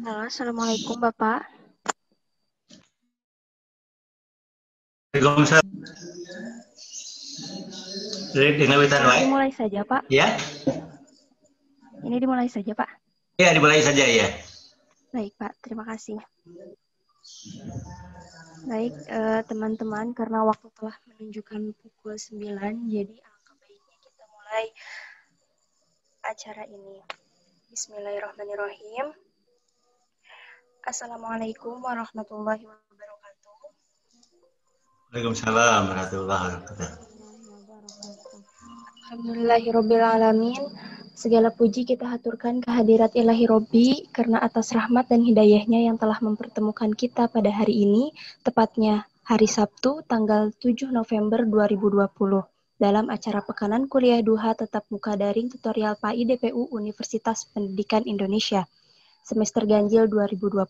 Halo, Assalamualaikum Bapak. Waalaikumsalam. Ini dimulai saja, Pak. Ya? Ini dimulai saja, Pak. Ya, dimulai saja ya. Baik, Pak. Terima kasih. Baik, teman-teman, karena waktu telah menunjukkan pukul 9, jadi alangkah baiknya kita mulai acara ini. Bismillahirrahmanirrahim. Assalamualaikum warahmatullahi wabarakatuh. Waalaikumsalam warahmatullahi wabarakatuh. Alhamdulillahirabbil alamin. Segala puji kita haturkan kehadirat Ilahi Robbi karena atas rahmat dan hidayahnya yang telah mempertemukan kita pada hari ini, tepatnya hari Sabtu tanggal 7 November 2020 dalam acara Pekanan Kuliah Duha Tetap Muka Daring Tutorial PAI DPU Universitas Pendidikan Indonesia semester ganjil 2020.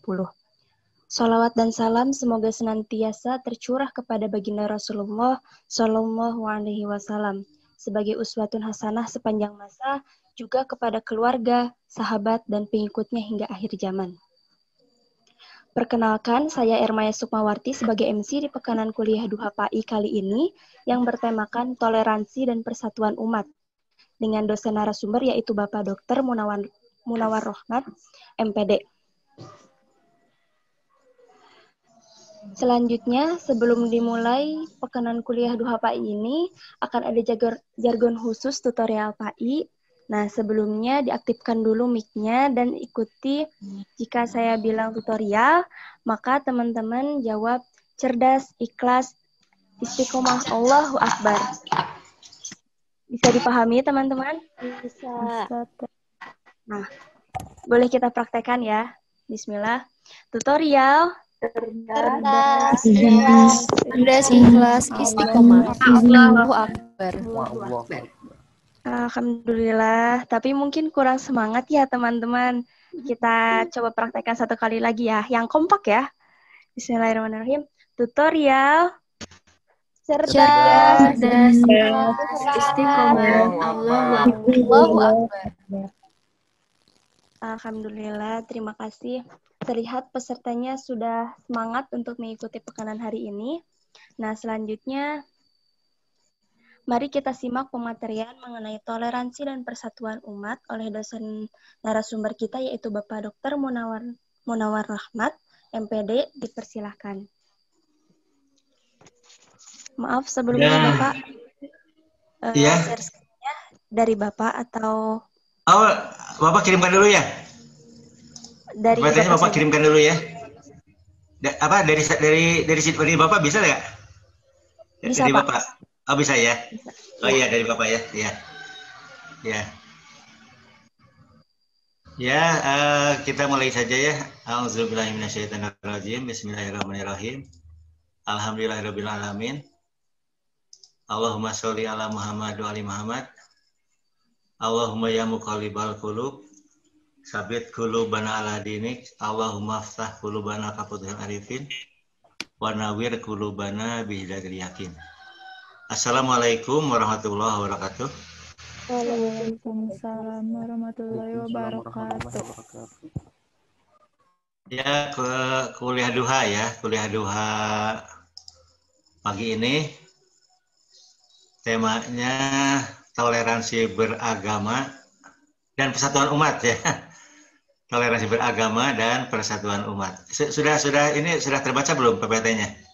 Sholawat dan salam semoga senantiasa tercurah kepada baginda Rasulullah Shallallahu Alaihi Wasallam sebagai uswatun hasanah sepanjang masa, juga kepada keluarga, sahabat, dan pengikutnya hingga akhir zaman. Perkenalkan, saya Ermaya Sukmawarti sebagai MC di Pekanan Kuliah Duha PAI kali ini yang bertemakan toleransi dan persatuan umat dengan dosen narasumber yaitu Bapak Dr. Munawar Rohmat, MPD. Selanjutnya, sebelum dimulai Pekanan Kuliah Duha PAI ini akan ada jargon khusus tutorial PAI. Nah, sebelumnya diaktifkan dulu mic-nya dan ikuti jika saya bilang tutorial, maka teman-teman jawab cerdas, ikhlas, istiqomah, Allahu Akbar. Bisa dipahami teman-teman? Bisa. Nah, boleh kita praktekkan ya. Bismillah. Tutorial. Cerdas, ikhlas, istiqomah. Allahu Akbar. Alhamdulillah, tapi mungkin kurang semangat ya teman-teman. Kita coba praktekkan satu kali lagi ya, yang kompak ya. Bismillahirrahmanirrahim. Tutorial. Cerdas, istiqomah. Allahu Akbar. Alhamdulillah, terima kasih. Terlihat pesertanya sudah semangat untuk mengikuti pekanan hari ini. Nah, selanjutnya mari kita simak pematerian mengenai toleransi dan persatuan umat oleh dosen narasumber kita yaitu Bapak Dr. Munawar Rohmat, MPD, dipersilahkan. Maaf sebelumnya Ya. Bapak, share screen-nya dari Bapak atau? Oh, Bapak kirimkan dulu ya. Dari Bapak saja. kirimkan dulu ya. Dari Bapak bisa nggak? Bisa, dari Pak. Bapak. Oh, bisa ya. Bisa. Oh iya, dari Bapak ya. Ya. Ya. Ya, kita mulai saja ya. Auzubillahiminasyaitonirrajim. Bismillahirrahmanirrahim. Alhamdulillahirabbil alamin. Allahumma sholli ala Muhammad wa ali Muhammad. Allahumma ya muqallibal qulub, sabit qulubana ala dinik. Allahumma aftah qulubana kafuthil arifin wa nawwir qulubana bihidayatil yakin. Assalamualaikum warahmatullahi wabarakatuh. Waalaikumsalam warahmatullahi wabarakatuh. Ya, ke kuliah duha ya, kuliah duha pagi ini temanya toleransi beragama dan persatuan umat ya. Toleransi beragama dan persatuan umat. Sudah terbaca belum PPT-nya?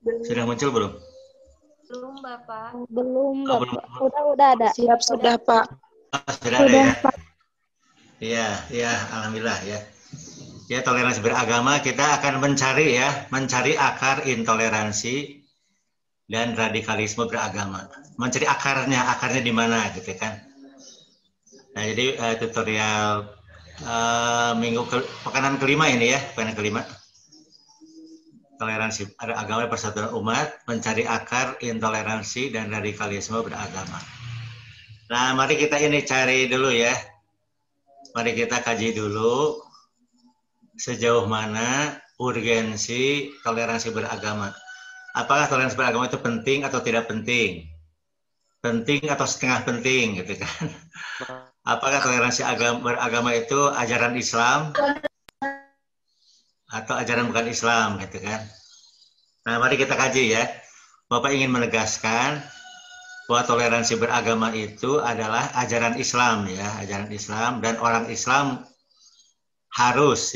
Sudah muncul belum? Belum, Bapak. Belum, Oh, Bapak. Udah ada. Siap, sudah, Pak. Sudah ada ya? Iya, alhamdulillah ya. Ya, toleransi beragama kita akan mencari akar intoleransi dan radikalisme beragama. Mencari akarnya di mana gitu kan. Nah, jadi tutorial pekanan kelima ini ya, pekanan kelima. Toleransi agama dan persatuan umat, mencari akar intoleransi dan radikalisme beragama. Nah, mari kita ini cari dulu ya. Mari kita kaji dulu sejauh mana urgensi toleransi beragama. Apakah toleransi beragama itu penting atau tidak penting? Penting atau setengah penting gitu kan. Apakah toleransi beragama itu ajaran Islam atau ajaran bukan Islam gitu kan. Nah, mari kita kaji ya. Bapak ingin menegaskan bahwa toleransi beragama itu adalah ajaran Islam ya, ajaran Islam, dan orang Islam harus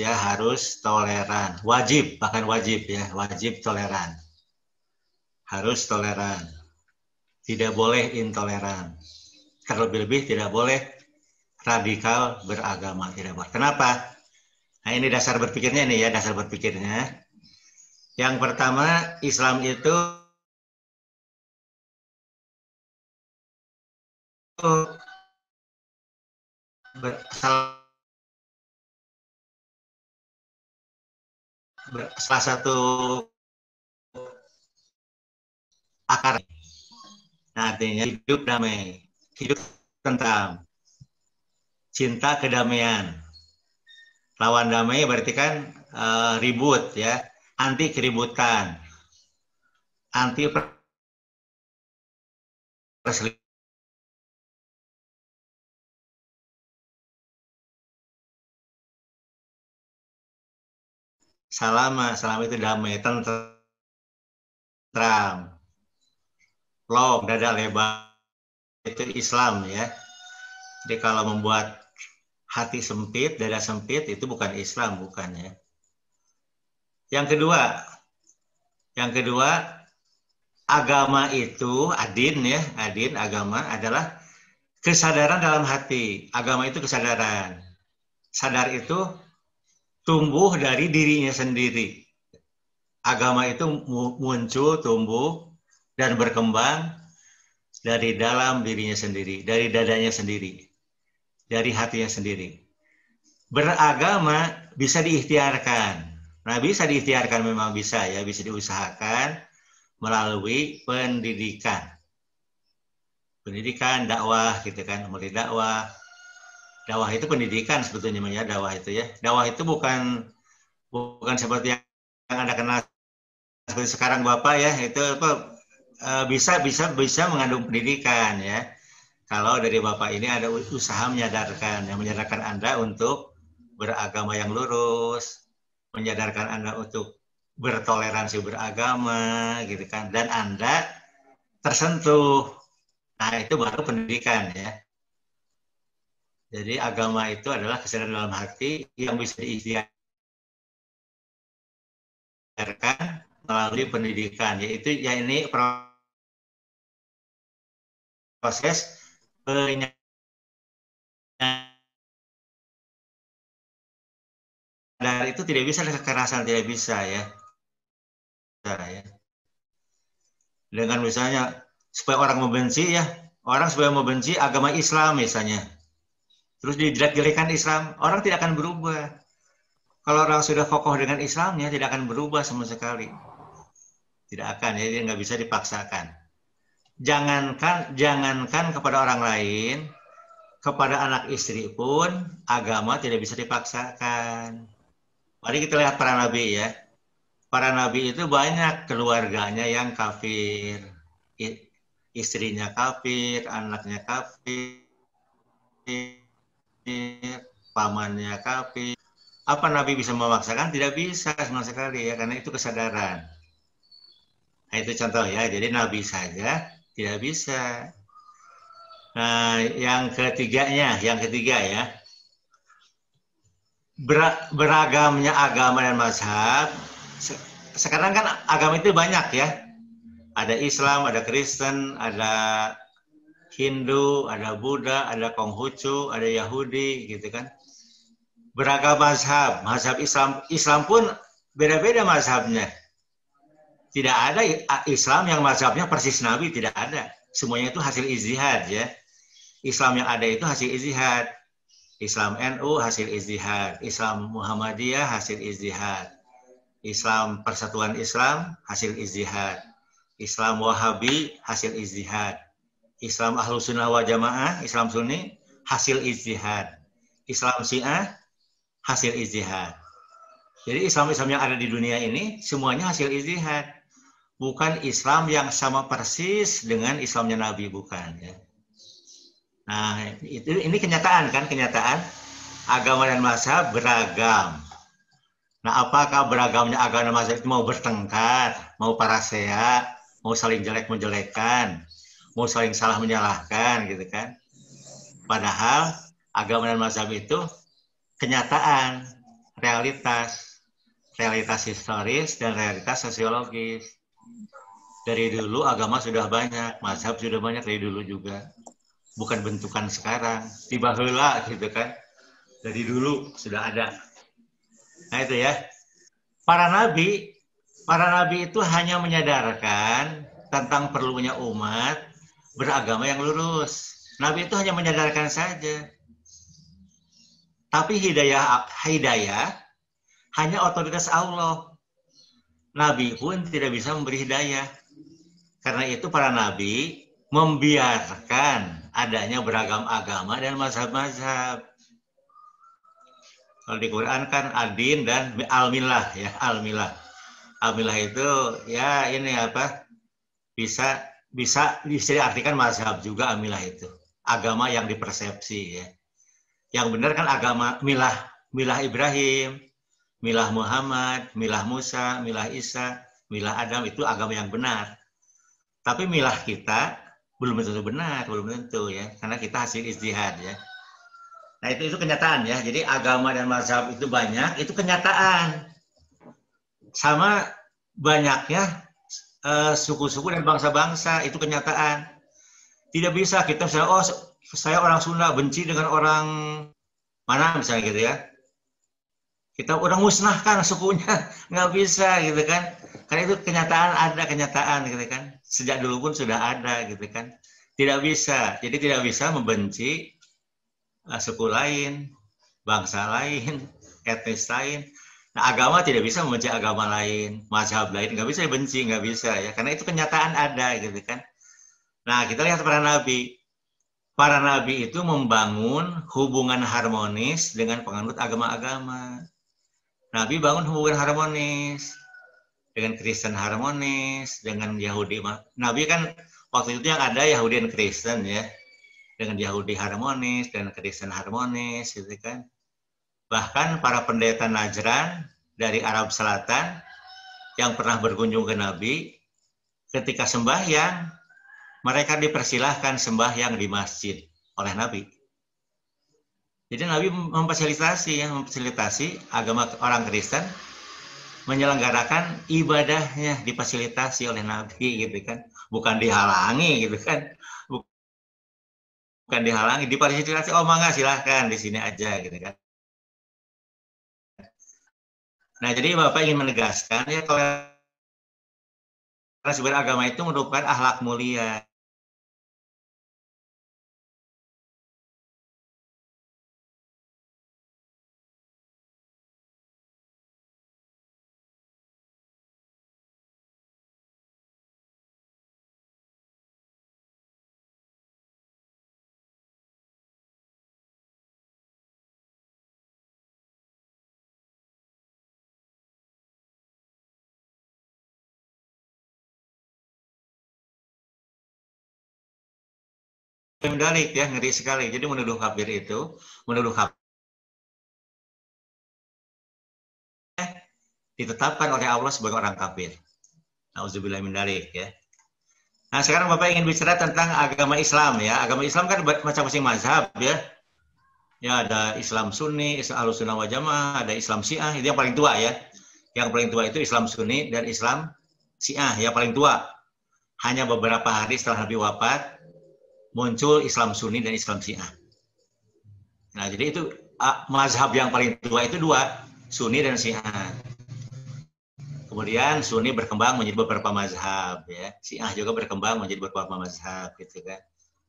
toleran, bahkan wajib ya, wajib toleran. Harus toleran. Tidak boleh intoleran. Terlebih-lebih tidak boleh radikal beragama, tidak boleh. Kenapa? Nah, ini dasar berpikirnya nih ya, dasar berpikirnya. Yang pertama, Islam itu salah satu akar. Nah, artinya hidup damai, hidup tentram, cinta kedamaian. Lawan damai berarti kan ribut ya, anti keributan, anti perselisihan. Salama, salama itu damai, tentram. Long, dada lebar, itu Islam ya. Jadi kalau membuat hati sempit, dada sempit, itu bukan Islam, bukan ya. Yang kedua, agama itu, adin ya, adin, agama adalah kesadaran dalam hati. Agama itu kesadaran. Sadar itu tumbuh dari dirinya sendiri. Agama itu muncul, tumbuh, dan berkembang dari dalam dirinya sendiri, dari dadanya sendiri, dari hatinya sendiri. Beragama bisa diikhtiarkan. Nah, bisa diikhtiarkan memang bisa ya, bisa diusahakan melalui pendidikan. Pendidikan, dakwah gitu kan, mulai dakwah. Dakwah itu pendidikan sebetulnya ya, dakwah itu ya. Dakwah itu bukan seperti yang Anda kenal seperti sekarang Bapak ya, itu bisa mengandung pendidikan ya. Kalau dari Bapak ini ada usaha menyadarkan Anda untuk beragama yang lurus, menyadarkan Anda untuk bertoleransi beragama gitu kan, dan Anda tersentuh. Nah, itu baru pendidikan ya. Jadi agama itu adalah kesadaran dalam hati yang bisa diikhtiarkan melalui pendidikan, yaitu ya ini proses penyadaran itu tidak bisa ada kekerasan, tidak bisa ya. Dengan misalnya supaya orang membenci ya, orang supaya membenci agama Islam misalnya, terus dijelek-jelekan Islam, orang tidak akan berubah. Kalau orang sudah kokoh dengan Islamnya, tidak akan berubah sama sekali. Tidak akan, jadi nggak bisa dipaksakan. Jangankan kepada orang lain, kepada anak istri pun agama tidak bisa dipaksakan. Mari kita lihat para nabi ya. Para nabi itu banyak keluarganya yang kafir, istrinya kafir, anaknya kafir, pamannya kafir. Apa Nabi bisa memaksakan? Tidak bisa sama sekali ya, karena itu kesadaran. Nah, itu contoh ya. Jadi Nabi saja tidak bisa. Nah, yang ketiga ya, beragamnya agama dan mazhab. Sekarang kan agama itu banyak ya. Ada Islam, ada Kristen, ada Hindu, ada Buddha, ada Konghucu, ada Yahudi gitu kan. Beragam mazhab Islam pun beda-beda mazhabnya. Tidak ada Islam yang mazhabnya persis Nabi, tidak ada. Semuanya itu hasil ijtihad ya. Islam yang ada itu hasil ijtihad. Islam NU hasil ijtihad, Islam Muhammadiyah hasil ijtihad, Islam Persatuan Islam hasil ijtihad, Islam Wahabi hasil ijtihad, Islam Ahlus Sunnah wal Jamaah, Islam Sunni hasil ijtihad, Islam Syiah hasil ijtihad. Jadi Islam-Islam yang ada di dunia ini semuanya hasil ijtihad. Bukan Islam yang sama persis dengan Islamnya Nabi, bukan ya. Nah, ini kenyataan kan, kenyataan agama dan mazhab beragam. Nah, apakah beragamnya agama dan mazhab itu mau bertengkar, mau parasea, mau saling jelek menjelekan, mau saling salah menyalahkan gitu kan? Padahal agama dan mazhab itu kenyataan, realitas historis dan realitas sosiologis. Dari dulu agama sudah banyak, mazhab sudah banyak dari dulu juga. Bukan bentukan sekarang, tiba heula gitu kan. Dari dulu sudah ada. Nah itu ya. Para nabi itu hanya menyadarkan tentang perlunya umat beragama yang lurus. Nabi itu hanya menyadarkan saja. Tapi hidayah hanya otoritas Allah. Nabi pun tidak bisa memberi hidayah. Karena itu para nabi membiarkan adanya beragam agama dan mazhab-mazhab. Kalau di Quran kan adin dan al-milah ya, al-milah. Al-milah itu ya ini apa? Bisa diartikan mazhab juga al-milah itu. Agama yang dipersepsi ya. Yang benar kan agama milah Ibrahim, milah Muhammad, milah Musa, milah Isa, milah Adam itu agama yang benar. Tapi milah kita belum tentu benar, belum tentu ya, karena kita hasil ijtihad ya. Nah itu kenyataan ya. Jadi agama dan mazhab itu banyak, itu kenyataan. Sama banyaknya suku-suku dan bangsa-bangsa, itu kenyataan. Tidak bisa kita misalnya, oh saya orang Sunda benci dengan orang mana misalnya gitu ya. Kita udah musnahkan sukunya, nggak bisa gitu kan. Karena itu kenyataan, ada kenyataan gitu kan. Sejak dulu pun sudah ada gitu kan. Tidak bisa, jadi tidak bisa membenci suku lain, bangsa lain, etnis lain. Nah agama tidak bisa membenci agama lain, mazhab lain, nggak bisa dibenci, nggak bisa ya. Karena itu kenyataan ada gitu kan. Nah kita lihat para nabi. Para nabi itu membangun hubungan harmonis dengan penganut agama-agama. Nabi bangun hubungan harmonis dengan Kristen harmonis, dengan Yahudi. Nabi kan waktu itu yang ada Yahudi dan Kristen ya, dengan Yahudi harmonis, dengan Kristen harmonis, gitu kan. Bahkan para pendeta Najran dari Arab Selatan yang pernah berkunjung ke Nabi, ketika sembahyang, mereka dipersilahkan sembahyang di masjid oleh Nabi. Jadi Nabi memfasilitasi agama orang Kristen menyelenggarakan ibadahnya, difasilitasi oleh Nabi gitu kan, bukan dihalangi gitu kan, bukan dihalangi, difasilitasi. Oh mangga silahkan di sini aja gitu kan. Nah jadi Bapak ingin menegaskan ya toleransi beragama itu merupakan akhlak mulia. Mendalik ya, ngeri sekali. Jadi menuduh kafir itu, menuduh kafir ditetapkan oleh Allah sebagai orang kafir. Nauzubillah min dzalik ya. Nah, sekarang Bapak ingin bicara tentang agama Islam ya. Agama Islam kan macam-macam mazhab ya. Ya ada Islam Sunni, Islam Ahlussunnah wal Jamaah, ada Islam Syiah, itu yang paling tua ya. Yang paling tua itu Islam Sunni dan Islam Syiah yang paling tua. Hanya beberapa hari setelah Nabi wafat muncul Islam Sunni dan Islam Syiah. Nah, jadi itu mazhab yang paling tua itu dua, Sunni dan Syiah. Kemudian Sunni berkembang menjadi beberapa mazhab ya. Syiah juga berkembang menjadi beberapa mazhab gitu kan.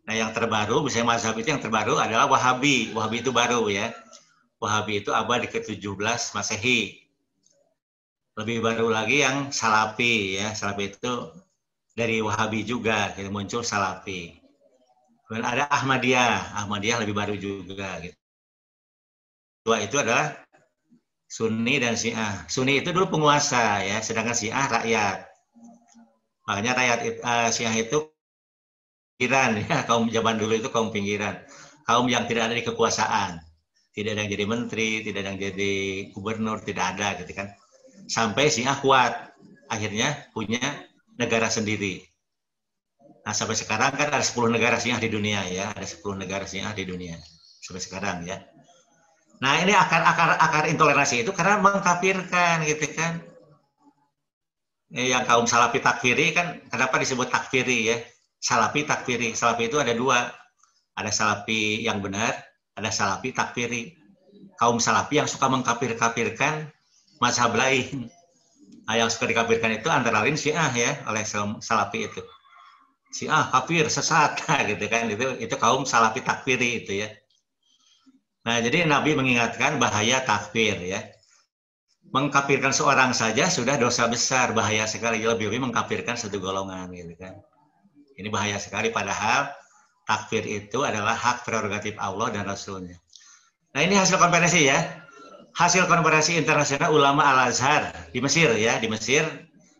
Nah, yang terbaru, misalnya mazhab itu yang terbaru adalah Wahabi. Wahabi itu baru ya. Wahabi itu abad ke-17 Masehi. Lebih baru lagi yang Salafi ya. Salafi itu dari Wahabi juga, gitu, muncul Salafi. Kemudian ada Ahmadiyah. Ahmadiyah lebih baru juga gitu. Dua itu adalah Sunni dan Syiah. Sunni itu dulu penguasa ya, sedangkan Syiah rakyat. Makanya rakyat Syiah itu pinggiran ya, kaum zaman dulu itu kaum pinggiran. Kaum yang tidak ada di kekuasaan. Tidak ada yang jadi menteri, tidak ada yang jadi gubernur, tidak ada gitu kan. Sampai Syiah kuat. Akhirnya punya negara sendiri. Nah, sampai sekarang kan ada 10 negara Syiah di dunia ya, ada 10 negara Syiah di dunia sampai sekarang ya. Nah, ini akar intoleransi itu karena mengkafirkan gitu kan. Yang kaum Salafi takfiri kan kenapa disebut takfiri ya? Salafi takfiri. Salafi itu ada dua. Ada Salafi yang benar, ada Salafi takfiri. Kaum Salafi yang suka mengkafir-kafirkan mazhab lain. Nah, yang suka dikafirkan itu antara lain Syiah ya, oleh Salafi itu. Syiah kafir, sesat gitu kan. Itu kaum Salafi takfiri itu ya. Nah, jadi Nabi mengingatkan bahaya takfir ya. Mengkafirkan seorang saja sudah dosa besar, bahaya sekali, lebih-lebih mengkafirkan satu golongan gitu kan. Ini bahaya sekali, padahal takfir itu adalah hak prerogatif Allah dan Rasulnya. Nah, ini hasil konferensi ya. Hasil konferensi internasional ulama Al-Azhar di Mesir ya, di Mesir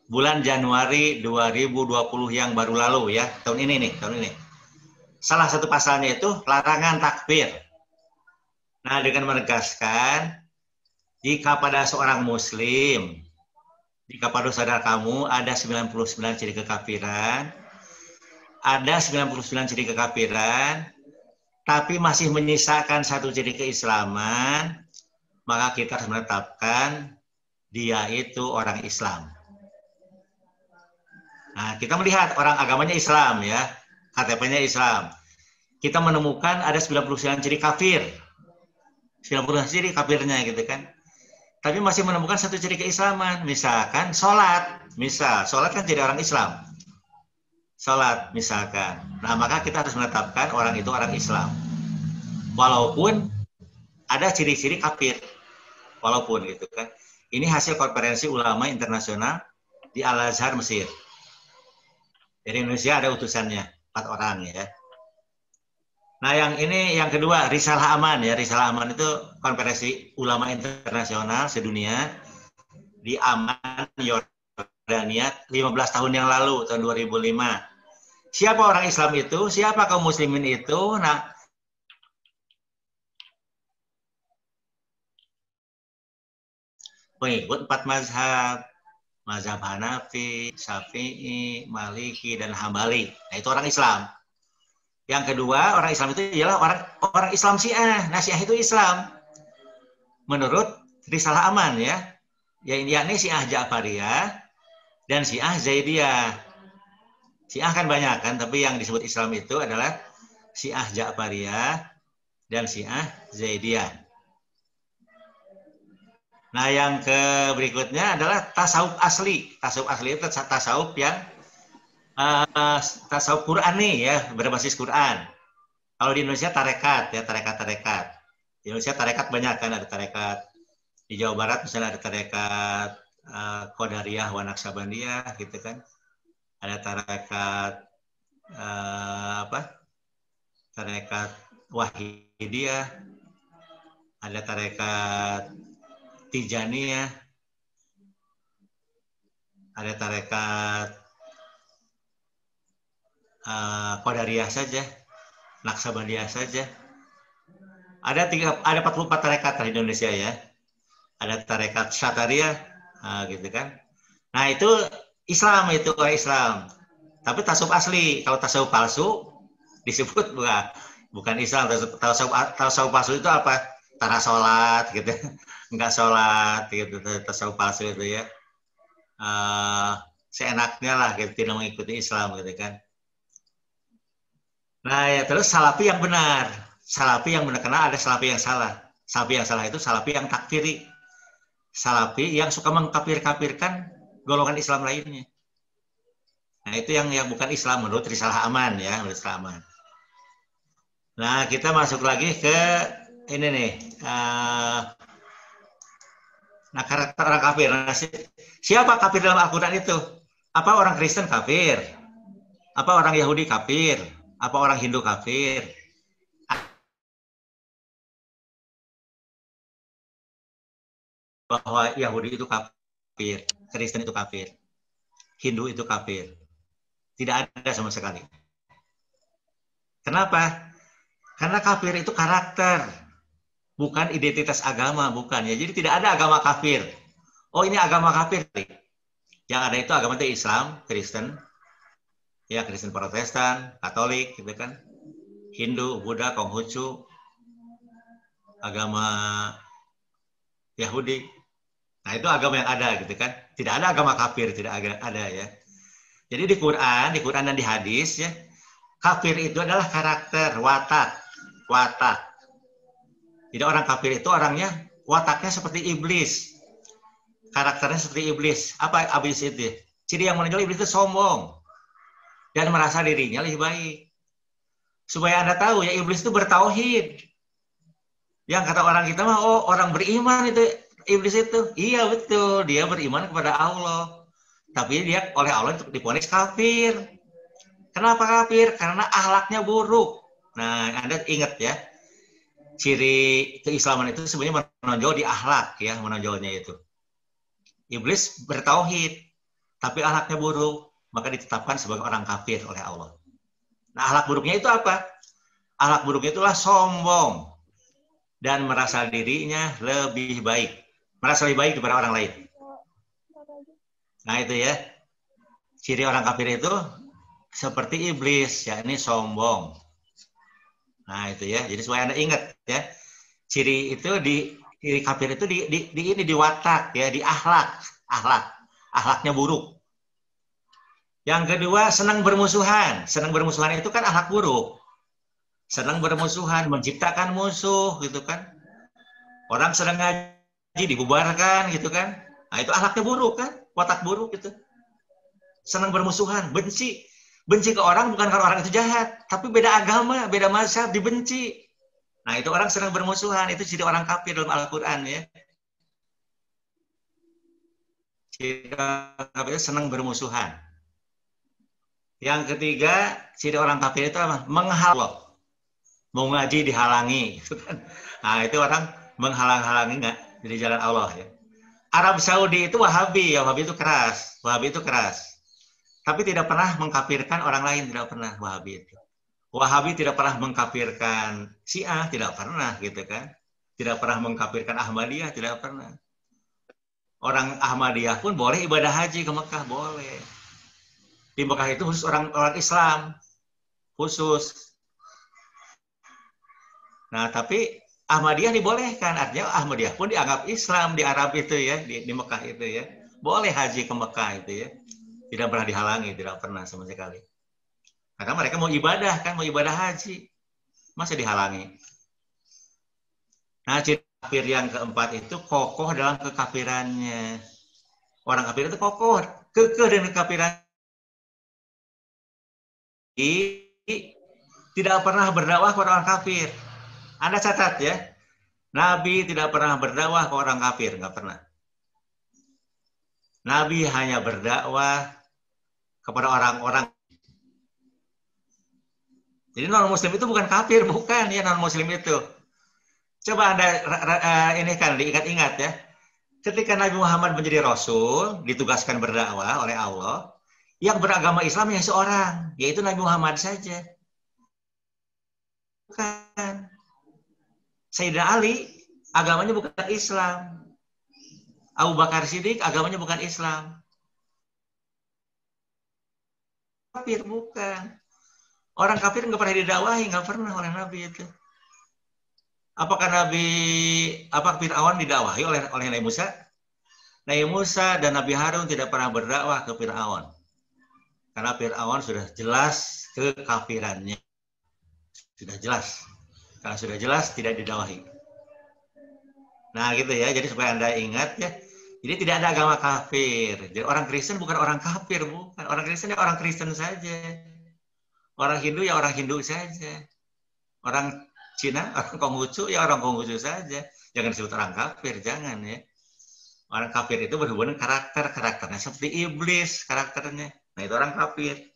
bulan Januari 2020 yang baru lalu ya, tahun ini. Salah satu pasalnya itu larangan takfir. Nah, dengan menegaskan Jika pada seorang muslim, jika pada saudara kamu ada 99 ciri kekafiran, ada 99 ciri kekafiran, tapi masih menyisakan satu ciri keislaman, maka kita harus menetapkan dia itu orang Islam. Nah, kita melihat orang agamanya Islam ya, KTP-nya Islam. Kita menemukan ada 99 ciri kafir. 99 ciri kafirnya gitu kan. Tapi masih menemukan satu ciri keislaman, misalkan sholat. Misal, sholat kan jadi orang Islam. Sholat misalkan. Nah, maka kita harus menetapkan orang itu orang Islam. Walaupun ada ciri-ciri kafir. Walaupun gitu kan. Ini hasil konferensi ulama internasional di Al-Azhar, Mesir. Dari Indonesia ada utusannya, 4 orang ya. Nah, yang ini yang kedua, Risalah Aman ya. Risalah Aman itu konferensi ulama internasional sedunia di Amman, Yordania 15 tahun yang lalu, tahun 2005. Siapa orang Islam itu? Siapa kaum muslimin itu? Nah, pengikut 4 mazhab. Mazhab Hanafi, Syafi'i, Maliki, dan Hambali. Nah, itu orang Islam. Yang kedua, orang Islam itu ialah orang Islam Syiah. Nah, Syiah itu Islam. Menurut Risalah Aman ya. Yakni Syiah Ja'fariyah dan Syiah Zaidiyah. Syiah kan banyak kan, tapi yang disebut Islam itu adalah Syiah Ja'fariyah dan Syiah Zaidiyah. Nah, yang berikutnya adalah tasawuf asli. Tasawuf asli itu tasawuf yang tasawuf Qur'ani ya, berbasis Quran. Kalau di Indonesia tarekat ya, tarekat-tarekat. Di Indonesia tarekat banyak kan, ada tarekat. Di Jawa Barat misalnya ada tarekat Qadariyah wa Naqsabandiyah gitu kan. Ada tarekat Tarekat Wahidiyah. Ada tarekat Tijaniyah, ada tarekat Qadariyah saja, Naqsabandiyah saja. Ada 44 tarekat di Indonesia ya. Ada tarekat Syatariyah, gitu kan. Nah, itu Islam, itu orang Islam. Tapi tasawuf asli. Kalau tasawuf palsu disebut bukan Islam. Tasawuf palsu itu apa? Tanah sholat gitu. Enggak sholat gitu, tasawuf palsu itu ya, seenaknya lah gitu, tidak mengikuti Islam gitu kan. Nah ya, terus salafi yang benar, karena ada salafi yang salah. Salafi yang salah itu salafi yang takfiri, salafi yang suka mengkafir-kafirkan golongan Islam lainnya. Nah, itu yang bukan Islam menurut Risalah Aman ya, menurut Risalah Aman. Nah, kita masuk lagi ke ini nih. Nah, karakter orang kafir. Nah, siapa kafir dalam Al-Quran itu? Apa orang Kristen kafir? Apa orang Yahudi kafir? Apa orang Hindu kafir? Bahwa Yahudi itu kafir, Kristen itu kafir, Hindu itu kafir. Tidak ada sama sekali. Kenapa? Karena kafir itu karakter. Bukan identitas agama, bukan ya. Jadi tidak ada agama kafir. Oh, ini agama kafir. Yang ada itu agama itu Islam, Kristen, ya Kristen Protestan, Katolik, gitu kan, Hindu, Buddha, Konghucu, agama Yahudi. Nah, itu agama yang ada, gitu kan. Tidak ada agama kafir, tidak ada ya. Jadi di Quran dan di hadis ya, kafir itu adalah karakter, watak. Jadi orang kafir itu orangnya wataknya seperti iblis. Karakternya seperti iblis. Apa iblis itu? Ciri yang menonjol iblis itu sombong. Dan merasa dirinya lebih baik. Supaya Anda tahu ya, iblis itu bertauhid. Yang kata orang kita mah, oh orang beriman itu iblis itu. Iya betul, dia beriman kepada Allah. Tapi dia oleh Allah divonis kafir. Kenapa kafir? Karena akhlaknya buruk. Nah, Anda ingat ya. Ciri keislaman itu sebenarnya menonjol di akhlak ya, menonjolnya itu. Iblis bertauhid, tapi akhlaknya buruk, maka ditetapkan sebagai orang kafir oleh Allah. Nah, akhlak buruknya itu apa? Akhlak buruknya itulah sombong dan merasa dirinya lebih baik. merasa lebih baik daripada orang lain. Nah itu ya, ciri orang kafir itu seperti iblis, yakni sombong. Nah itu ya, jadi supaya Anda ingat ya, ciri itu ciri kafir itu di watak ya, di akhlaknya buruk. Yang kedua, senang bermusuhan. Senang bermusuhan itu kan akhlak buruk. Senang bermusuhan, menciptakan musuh gitu kan. Orang sedang ngaji dibubarkan gitu kan. Nah itu akhlaknya buruk kan, watak buruk gitu. Senang bermusuhan, benci. Benci ke orang bukan karena orang itu jahat, tapi beda agama, beda mazhab, dibenci. Nah itu orang senang bermusuhan, itu ciri orang kafir dalam Al-Quran ya. Ciri orang kafir itu senang bermusuhan. Yang ketiga, ciri orang kafir itu apa? Menghalau. Mau ngaji dihalangi. Gitu kan. Nah itu orang menghalang-halangi nggak di jalan Allah ya. Arab Saudi itu Wahabi, ya Wahabi itu keras. Wahabi itu keras. Tapi tidak pernah mengkafirkan orang lain, tidak pernah Wahabi itu. Wahabi tidak pernah mengkafirkan Syiah, tidak pernah gitu kan. Tidak pernah mengkafirkan Ahmadiyah, tidak pernah. Orang Ahmadiyah pun boleh ibadah haji ke Mekah, boleh. Di Mekah itu khusus orang Islam, khusus. Nah, tapi Ahmadiyah dibolehkan, artinya Ahmadiyah pun dianggap Islam di Arab itu ya, di Mekah itu ya. Boleh haji ke Mekah itu ya. Tidak pernah dihalangi, tidak pernah sama sekali. Karena mereka mau ibadah kan, mau ibadah haji. Masa dihalangi? Nah, ciri kafir yang keempat itu kokoh dalam kekafirannya. Orang kafir itu kokoh, kekeh dengan kekafiran. Tidak pernah berdakwah kepada orang kafir. Anda catat ya, Nabi tidak pernah berdakwah ke orang kafir, nggak pernah. Nabi hanya berdakwah kepada orang-orang. Jadi non-muslim itu bukan kafir, bukan ya non-muslim itu. Coba Anda ini kan diingat-ingat ya. Ketika Nabi Muhammad menjadi Rasul, ditugaskan berdakwah oleh Allah, yang beragama Islam hanya seorang, yaitu Nabi Muhammad saja. Bukan. Sayyidina Ali, agamanya bukan Islam. Abu Bakar Siddiq, agamanya bukan Islam. Kafir, bukan. Orang kafir nggak pernah didakwahi, nggak pernah oleh Nabi itu. Apakah Fir'aun didakwahi oleh Nabi Musa? Nabi Musa dan Nabi Harun tidak pernah berdakwah ke Fir'aun. Karena Fir'aun sudah jelas kekafirannya. Sudah jelas. Karena sudah jelas tidak didakwahi. Nah gitu ya, jadi supaya Anda ingat ya. Jadi tidak ada agama kafir. Jadi orang Kristen bukan orang kafir, bukan. Orang Kristen ya orang Kristen saja. Orang Hindu ya orang Hindu saja. Orang Cina, orang Konghucu ya orang Konghucu saja. Jangan disebut orang kafir, jangan ya. Orang kafir itu berhubungan karakternya seperti iblis karakternya. Nah itu orang kafir.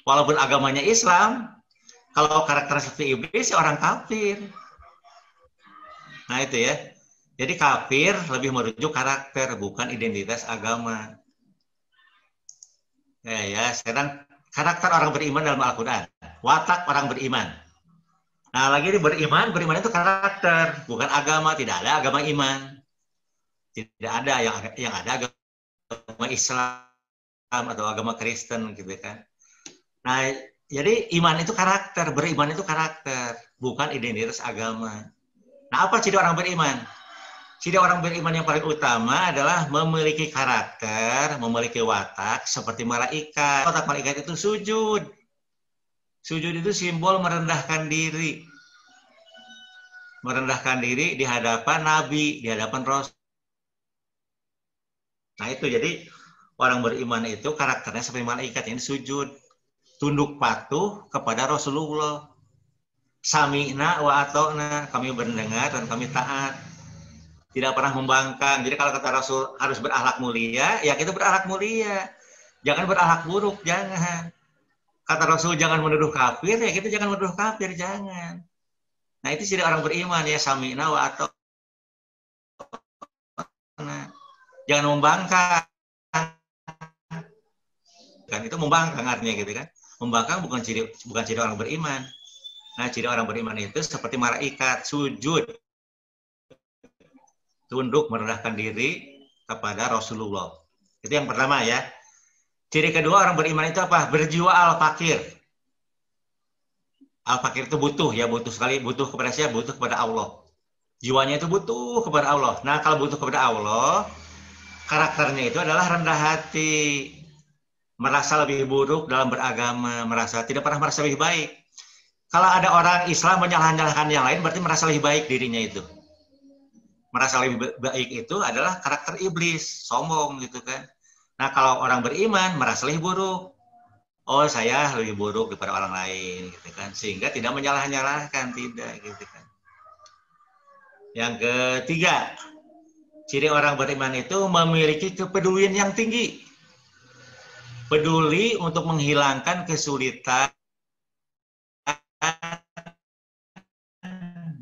Walaupun agamanya Islam, kalau karakternya seperti iblis ya orang kafir. Nah itu ya. Jadi kafir lebih merujuk karakter, bukan identitas agama. Ya, sekarang karakter orang beriman dalam Al-Quran. Watak orang beriman. Nah, lagi ini beriman itu karakter, bukan agama. Tidak ada agama iman. Tidak ada yang ada agama Islam atau agama Kristen gitu kan. Nah, jadi iman itu karakter, beriman itu karakter, bukan identitas agama. Nah, apa ciri orang beriman? Ciri orang beriman yang paling utama adalah memiliki karakter, memiliki watak seperti malaikat. Watak malaikat itu sujud. Sujud itu simbol merendahkan diri. Merendahkan diri di hadapan Nabi, di hadapan Rasul. Nah itu jadi orang beriman itu karakternya seperti malaikat yang sujud. Tunduk patuh kepada Rasulullah. Sami'na wa ata'na, kami mendengar dan kami taat. Tidak pernah membangkang. Jadi kalau kata Rasul harus berakhlak mulia, ya kita berakhlak mulia. Jangan berakhlak buruk, jangan. Kata Rasul jangan menuduh kafir, ya kita jangan menuduh kafir, jangan. Nah itu ciri orang beriman ya, sami'na wa ata'na. Jangan membangkang. Kan itu membangkang artinya gitu kan. Membangkang bukan ciri orang beriman. Nah, ciri orang beriman itu seperti malaikat, sujud. tunduk merendahkan diri kepada Rasulullah. Itu yang pertama ya. Ciri kedua orang beriman itu apa? Berjiwa al-fakir. Al-fakir itu butuh ya, butuh sekali, butuh kepada siapa? Butuh kepada Allah. Jiwanya itu butuh kepada Allah. Nah, kalau butuh kepada Allah, karakternya itu adalah rendah hati, merasa lebih buruk dalam beragama, merasa tidak pernah merasa lebih baik. Kalau ada orang Islam menyalah-nyalahkan yang lain, berarti merasa lebih baik dirinya itu. Merasa lebih baik itu adalah karakter iblis, sombong gitu kan. Nah, kalau orang beriman merasa lebih buruk. Oh, saya lebih buruk daripada orang lain gitu kan. Sehingga tidak menyalah-nyalahkan, tidak gitu kan. Yang ketiga, ciri orang beriman itu memiliki kepedulian yang tinggi. Peduli untuk menghilangkan kesulitan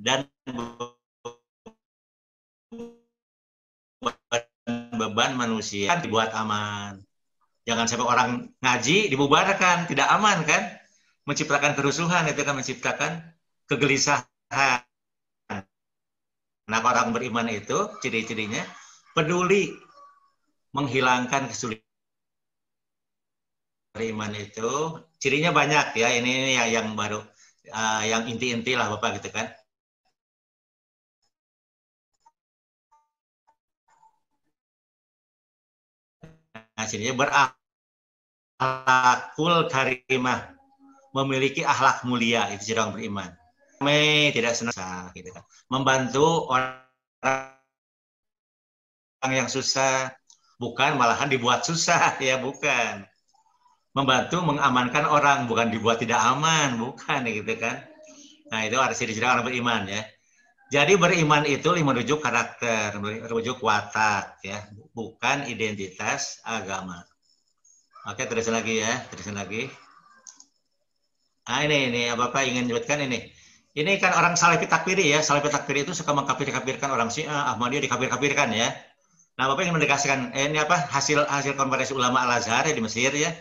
dan beban manusia dibuat aman. Jangan sampai orang ngaji dibubarkan, tidak aman kan? Menciptakan kerusuhan, itu kan menciptakan kegelisahan. Nah, orang beriman itu ciri-cirinya peduli menghilangkan kesulitan. Beriman itu cirinya banyak ya. Ini yang baru, yang inti-inti lah Bapak gitu kan. Nah, cirinya berakhlakul karimah, memiliki akhlak mulia, itu ciri orang beriman. Tidak senang gitu kan. Membantu orang yang susah, bukan malahan dibuat susah ya, bukan. Membantu mengamankan orang, bukan dibuat tidak aman, bukan gitu kan. Nah, itu harus ciri-ciri orang beriman ya. Jadi beriman itu merujuk karakter, merujuk watak ya, bukan identitas agama. Oke, terusin lagi ya, terusin lagi. Nah, ini Bapak ingin menyebutkan ini. Ini kan orang Salafi takfiri ya. Salafi takfiri itu suka mengkafir-kafirkan orang Syiah, Ahmadiyah dikafir-kafirkan ya. Nah, Bapak ingin menegaskan ini apa? Hasil konferensi ulama Al-Azhar di Mesir ya.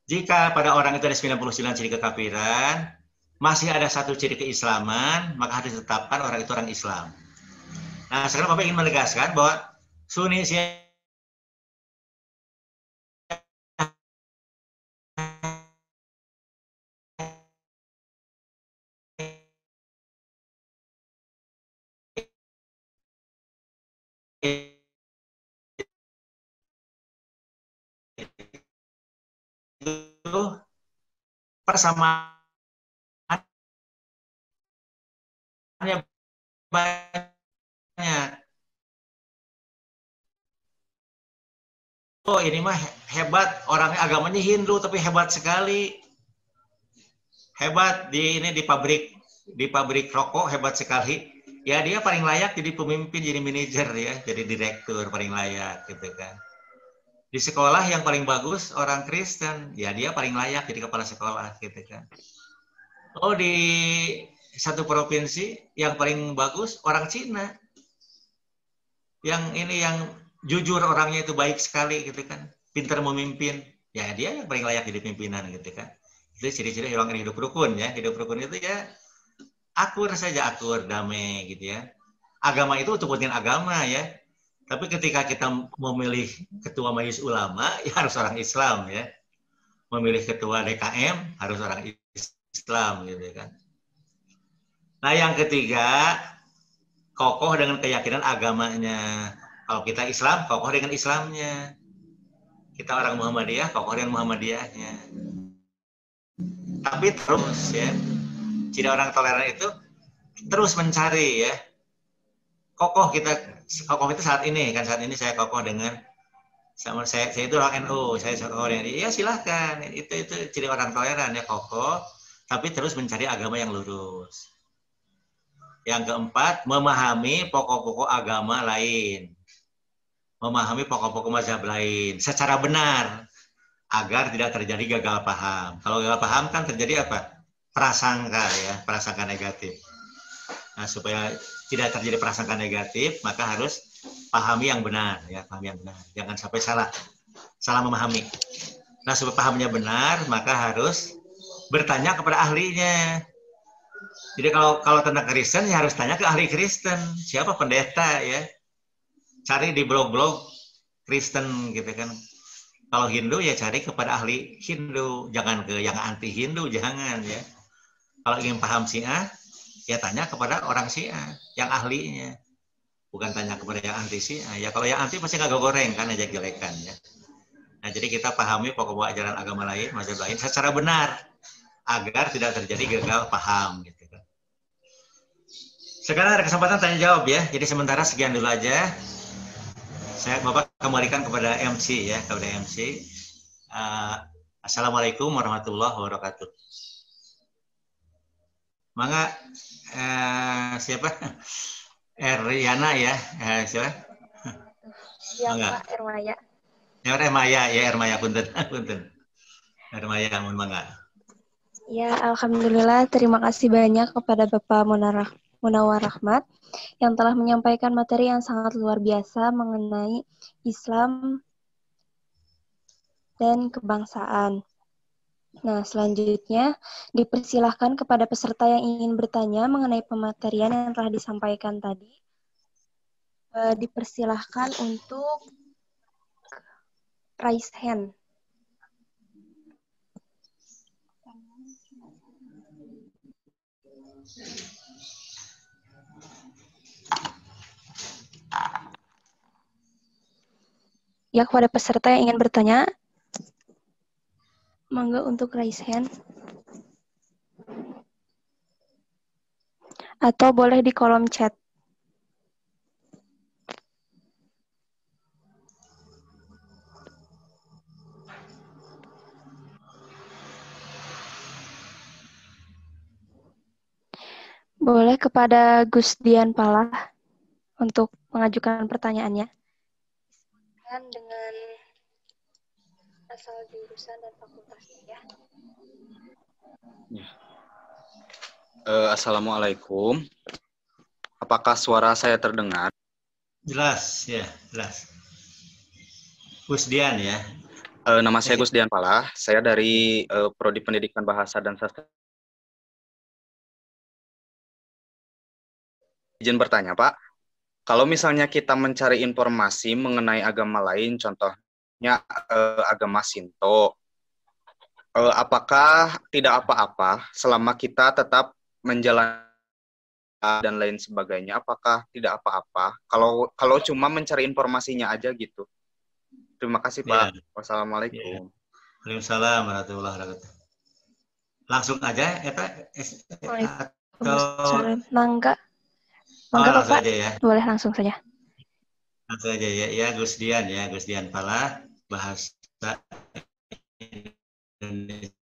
Jika pada orang itu ada 99 ciri kekafiran, masih ada satu ciri keislaman, maka harus ditetapkan orang itu orang Islam. Nah, sekarang Bapak ingin menegaskan bahwa Sunni Syiah itu persamaannya banyak. Oh, ini mah hebat, orangnya agamanya Hindu tapi hebat sekali. Hebat di pabrik rokok hebat sekali. Ya dia paling layak jadi pemimpin, jadi manajer ya, jadi direktur paling layak gitu kan. Di sekolah yang paling bagus orang Kristen, ya dia paling layak jadi kepala sekolah gitu kan. Oh, di satu provinsi yang paling bagus orang Cina. Yang ini yang jujur orangnya itu baik sekali gitu kan. Pintar memimpin. Ya dia yang paling layak jadi pimpinan gitu kan. Itu ciri-ciri orang hidup rukun ya. Hidup rukun itu ya akur saja, akur, damai gitu ya. Agama itu untuk kepentingan agama ya. Tapi ketika kita memilih ketua majelis ulama, ya harus orang Islam ya. Memilih ketua DKM, harus orang Islam gitu kan. Nah, yang ketiga, kokoh dengan keyakinan agamanya. Kalau kita Islam, kokoh dengan Islamnya. Kita orang Muhammadiyah, kokoh dengan Muhammadiyahnya. Tapi terus ya, ciri orang toleran itu terus mencari ya. Kokoh kita saat ini saya kokoh dengan saya itu orang NU, saya kokoh dengan ya silahkan, itu ciri orang toleran ya, kokoh tapi terus mencari agama yang lurus. Yang keempat, memahami pokok-pokok agama lain, memahami pokok-pokok mazhab lain secara benar agar tidak terjadi gagal paham. Kalau gagal paham kan terjadi apa? Prasangka ya, prasangka negatif. Nah, supaya tidak terjadi prasangka negatif, maka harus pahami yang benar ya, pahami yang benar. Jangan sampai salah memahami. Nah, supaya pahamnya benar, maka harus bertanya kepada ahlinya. Jadi kalau tentang Kristen ya harus tanya ke ahli Kristen, siapa pendeta ya. cari di blog-blog Kristen gitu kan. Kalau Hindu ya cari kepada ahli Hindu, jangan ke yang anti Hindu, jangan ya. Kalau ingin paham Syiah, ya tanya kepada orang Syiah yang ahlinya, bukan tanya kepada yang anti Syiah. Ya kalau yang anti pasti nggak goreng kan, aja jelekan ya. Nah jadi kita pahami pokok ajaran agama lain, mazhab lain secara benar agar tidak terjadi gagal paham gitu kan. Sekarang ada kesempatan tanya jawab ya. Jadi sementara sekian dulu aja. Saya Bapak kembalikan kepada MC ya, kepada MC. Assalamualaikum warahmatullahi wabarakatuh. Mangga siapa? Riana ya, siapa? Siapa Ermaya? Ya Ermaya punten, punten. Ermaya mun mangga. Ya, alhamdulillah terima kasih banyak kepada Bapak Munawar Rahmat yang telah menyampaikan materi yang sangat luar biasa mengenai Islam dan kebangsaan. Nah, selanjutnya dipersilahkan kepada peserta yang ingin bertanya mengenai pematerian yang telah disampaikan tadi. Dipersilahkan untuk raise hand. Ya, kepada peserta yang ingin bertanya, mangga untuk raise hand. Atau boleh di kolom chat. Boleh kepada Gus Dian Palah untuk mengajukan pertanyaannya. Dengan asal jurusan dan fakultasnya ya. Assalamualaikum. Apakah suara saya terdengar? Jelas ya, jelas. Gus Dian ya. Nama saya Gus Dian Palah. Saya dari Prodi Pendidikan Bahasa dan Sastra. Izin bertanya, Pak. Kalau misalnya kita mencari informasi mengenai agama lain, contohnya agama Shinto, apakah tidak apa-apa selama kita tetap menjalani dan lain sebagainya? Apakah tidak apa-apa? Kalau cuma mencari informasinya aja gitu. Terima kasih, Pak. Ya. Wassalamualaikum. Waalaikumsalam warahmatullahi wabarakatuh. Langsung aja ya Pak. Atau Mangga Bapak, aja ya. Boleh langsung saja. Langsung aja ya, Gus Dian ya, Gus Dian Palah, bahasa Indonesia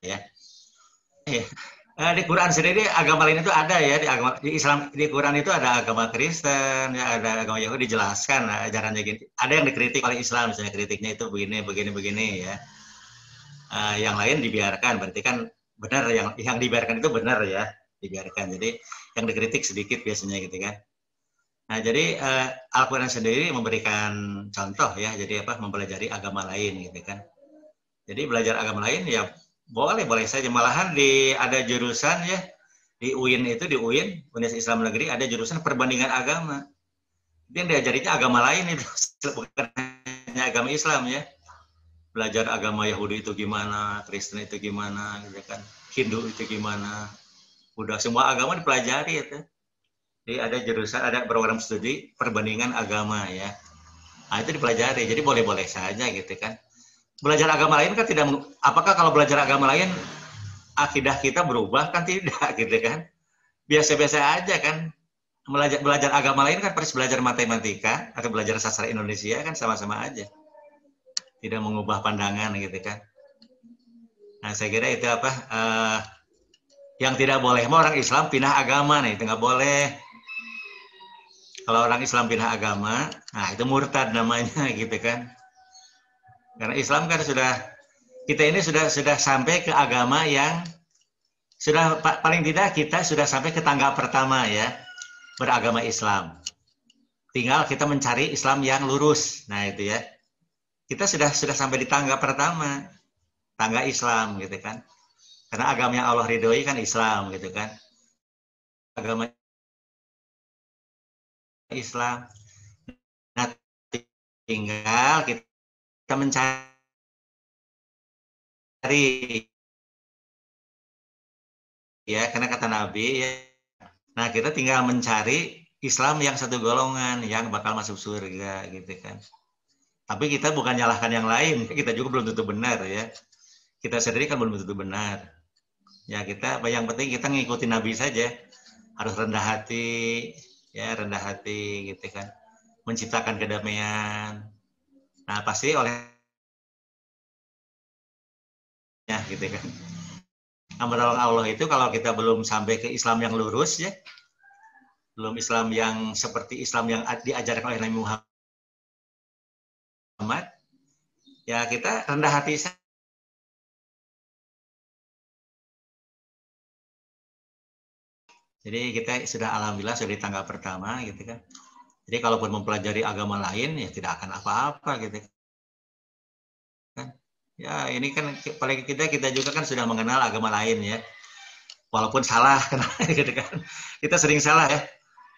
ya. Di Quran sendiri agama lain itu ada ya, di Islam, di Quran itu ada agama Kristen ya, ada agama Yahudi, dijelaskan ajarannya gini. Ada yang dikritik oleh Islam, misalnya kritiknya itu begini ya. Yang lain dibiarkan, berarti kan benar, yang dibiarkan itu benar ya, dibiarkan. Jadi yang dikritik sedikit biasanya gitu kan. Nah jadi Al-Quran sendiri memberikan contoh ya, jadi mempelajari agama lain gitu kan. Jadi belajar agama lain ya boleh saja. Malahan ada jurusan ya di UIN itu, di UIN Universitas Islam Negeri, ada jurusan perbandingan agama. Dia diajarinya agama lain itu, bukan hanya agama Islam ya. Belajar agama Yahudi itu gimana, Kristen itu gimana, gitu kan, Hindu itu gimana, udah semua agama dipelajari itu. Jadi ada jurusan, ada program studi perbandingan agama ya. Nah itu dipelajari, jadi boleh-boleh saja gitu kan. Belajar agama lain kan tidak, apakah kalau belajar agama lain akidah kita berubah? Kan tidak gitu kan. Biasa-biasa aja kan. Belajar agama lain kan persis belajar matematika atau belajar sastra Indonesia kan sama-sama aja. Tidak mengubah pandangan gitu kan. Nah saya kira itu yang tidak boleh, mau orang Islam pindah agama nih, itu nggak boleh. Kalau orang Islam pindah agama, nah itu murtad namanya gitu kan. Karena Islam kan kita ini sudah sampai ke agama yang sudah paling tidak kita sudah sampai ke tangga pertama ya, beragama Islam. Tinggal kita mencari Islam yang lurus. Nah itu ya. Kita sudah sampai di tangga pertama, tangga Islam gitu kan. Karena agama yang Allah ridhoi kan Islam gitu kan. Agama Islam. Nah, tinggal kita mencari ya, karena kata Nabi ya. Nah, kita tinggal mencari Islam yang satu golongan yang bakal masuk surga gitu kan. Tapi kita bukan nyalahkan yang lain, kita juga belum tentu benar ya. Kita sendiri kan belum tentu benar. Ya kita, yang penting kita ngikutin Nabi saja. Harus rendah hati, ya rendah hati gitu kan. Menciptakan kedamaian. Nah pasti oleh ya gitu kan. Menolong Allah itu kalau kita belum sampai ke Islam yang lurus ya, belum Islam yang seperti Islam yang diajarkan oleh Nabi Muhammad, ya kita rendah hati saja. Jadi kita sudah alhamdulillah sudah di tangga pertama gitu kan. Jadi kalaupun mempelajari agama lain ya tidak akan apa-apa gitu kan. Ya ini kan paling kita juga kan sudah mengenal agama lain ya. Walaupun salah kan gitu kan. Kita sering salah ya.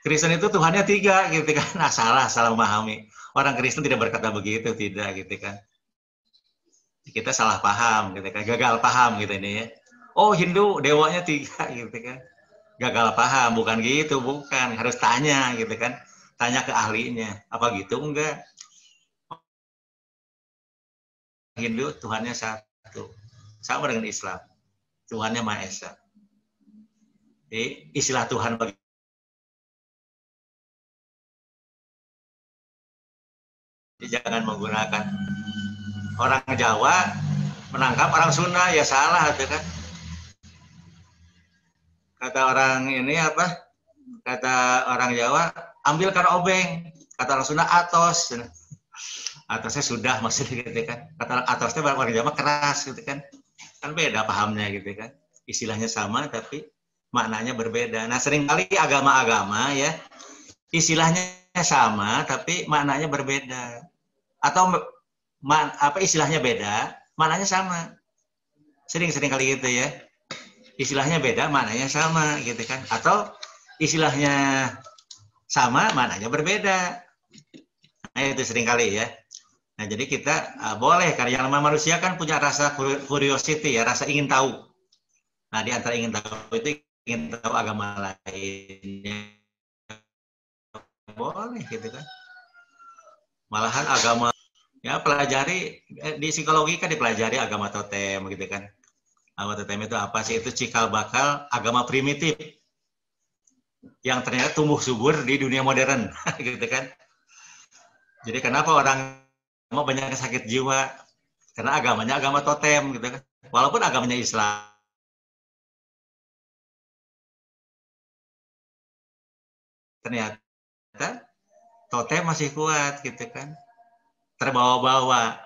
Kristen itu Tuhannya 3 gitu kan. Nah, salah memahami. Orang Kristen tidak berkata begitu, tidak gitu kan. Kita salah paham gitu kan. Gagal paham gitu ini ya. Oh, Hindu dewanya 3 gitu kan. Gagal paham, bukan gitu, bukan. Harus tanya gitu kan. Tanya ke ahlinya. Apa gitu? Enggak. Hindu Tuhannya 1. Sama dengan Islam. Tuhannya Maha Esa. Jadi istilah Tuhan bagi jangan menggunakan orang Jawa menangkap orang Sunda ya salah itu kan. Kata orang ini apa? Kata orang Jawa, ambilkan obeng. Kata orang Sunda, atos. Atosnya sudah maksudnya gitu kan. Kata atosnya orang Jawa keras gitu kan. Kan beda pahamnya gitu kan. Istilahnya sama tapi maknanya berbeda. Nah, seringkali agama-agama ya istilahnya sama tapi maknanya berbeda. Atau apa istilahnya beda, maknanya sama. Sering kali gitu ya. Istilahnya beda, maknanya sama gitu kan. Atau istilahnya sama, maknanya berbeda. Nah, itu sering kali ya. Nah, jadi kita boleh, karena yang namanya manusia kan punya rasa curiosity ya, rasa ingin tahu. Nah, di antara ingin tahu itu ingin tahu agama lainnya. Boleh gitu kan. Malahan agama, ya pelajari, di psikologi kan dipelajari agama totem gitu kan. Agama totem itu apa sih? Itu cikal bakal agama primitif yang ternyata tumbuh subur di dunia modern gitu kan. Jadi kenapa orang banyak sakit jiwa? Karena agamanya agama totem gitu kan. Walaupun agamanya Islam. Ternyata totem masih kuat gitu kan. Terbawa-bawa.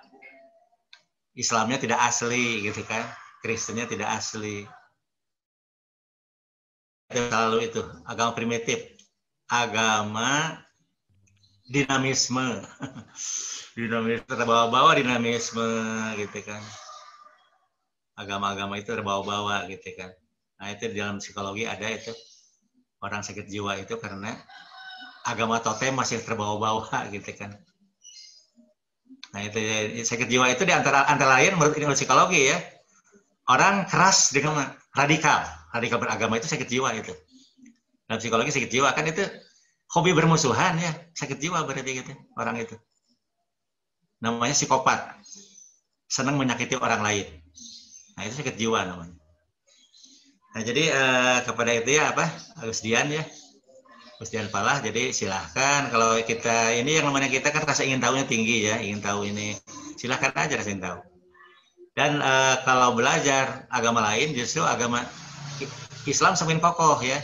Islamnya tidak asli gitu kan. Kristennya tidak asli. Itu selalu itu, agama primitif. Agama dinamisme. Dinamisme, terbawa-bawa dinamisme gitu kan. Agama-agama itu terbawa-bawa gitu kan. Nah, itu di dalam psikologi ada itu. Orang sakit jiwa itu karena agama totem masih terbawa-bawa gitu kan. Nah, itu sakit jiwa itu di antara lain menurut psikologi ya. Orang keras dengan radikal beragama itu sakit jiwa itu. Dalam psikologi sakit jiwa kan itu hobi bermusuhan ya, sakit jiwa berarti gitu orang itu. Namanya psikopat. Senang menyakiti orang lain. Nah, itu sakit jiwa namanya. Nah, jadi kepada itu ya apa? Agusdian ya. Agusdian Falah, jadi silahkan kalau kita ini yang namanya kita kan rasa ingin tahunya tinggi ya, ingin tahu ini. Silahkan aja rasa ingin tahu. Dan kalau belajar agama lain, justru agama Islam semakin kokoh ya.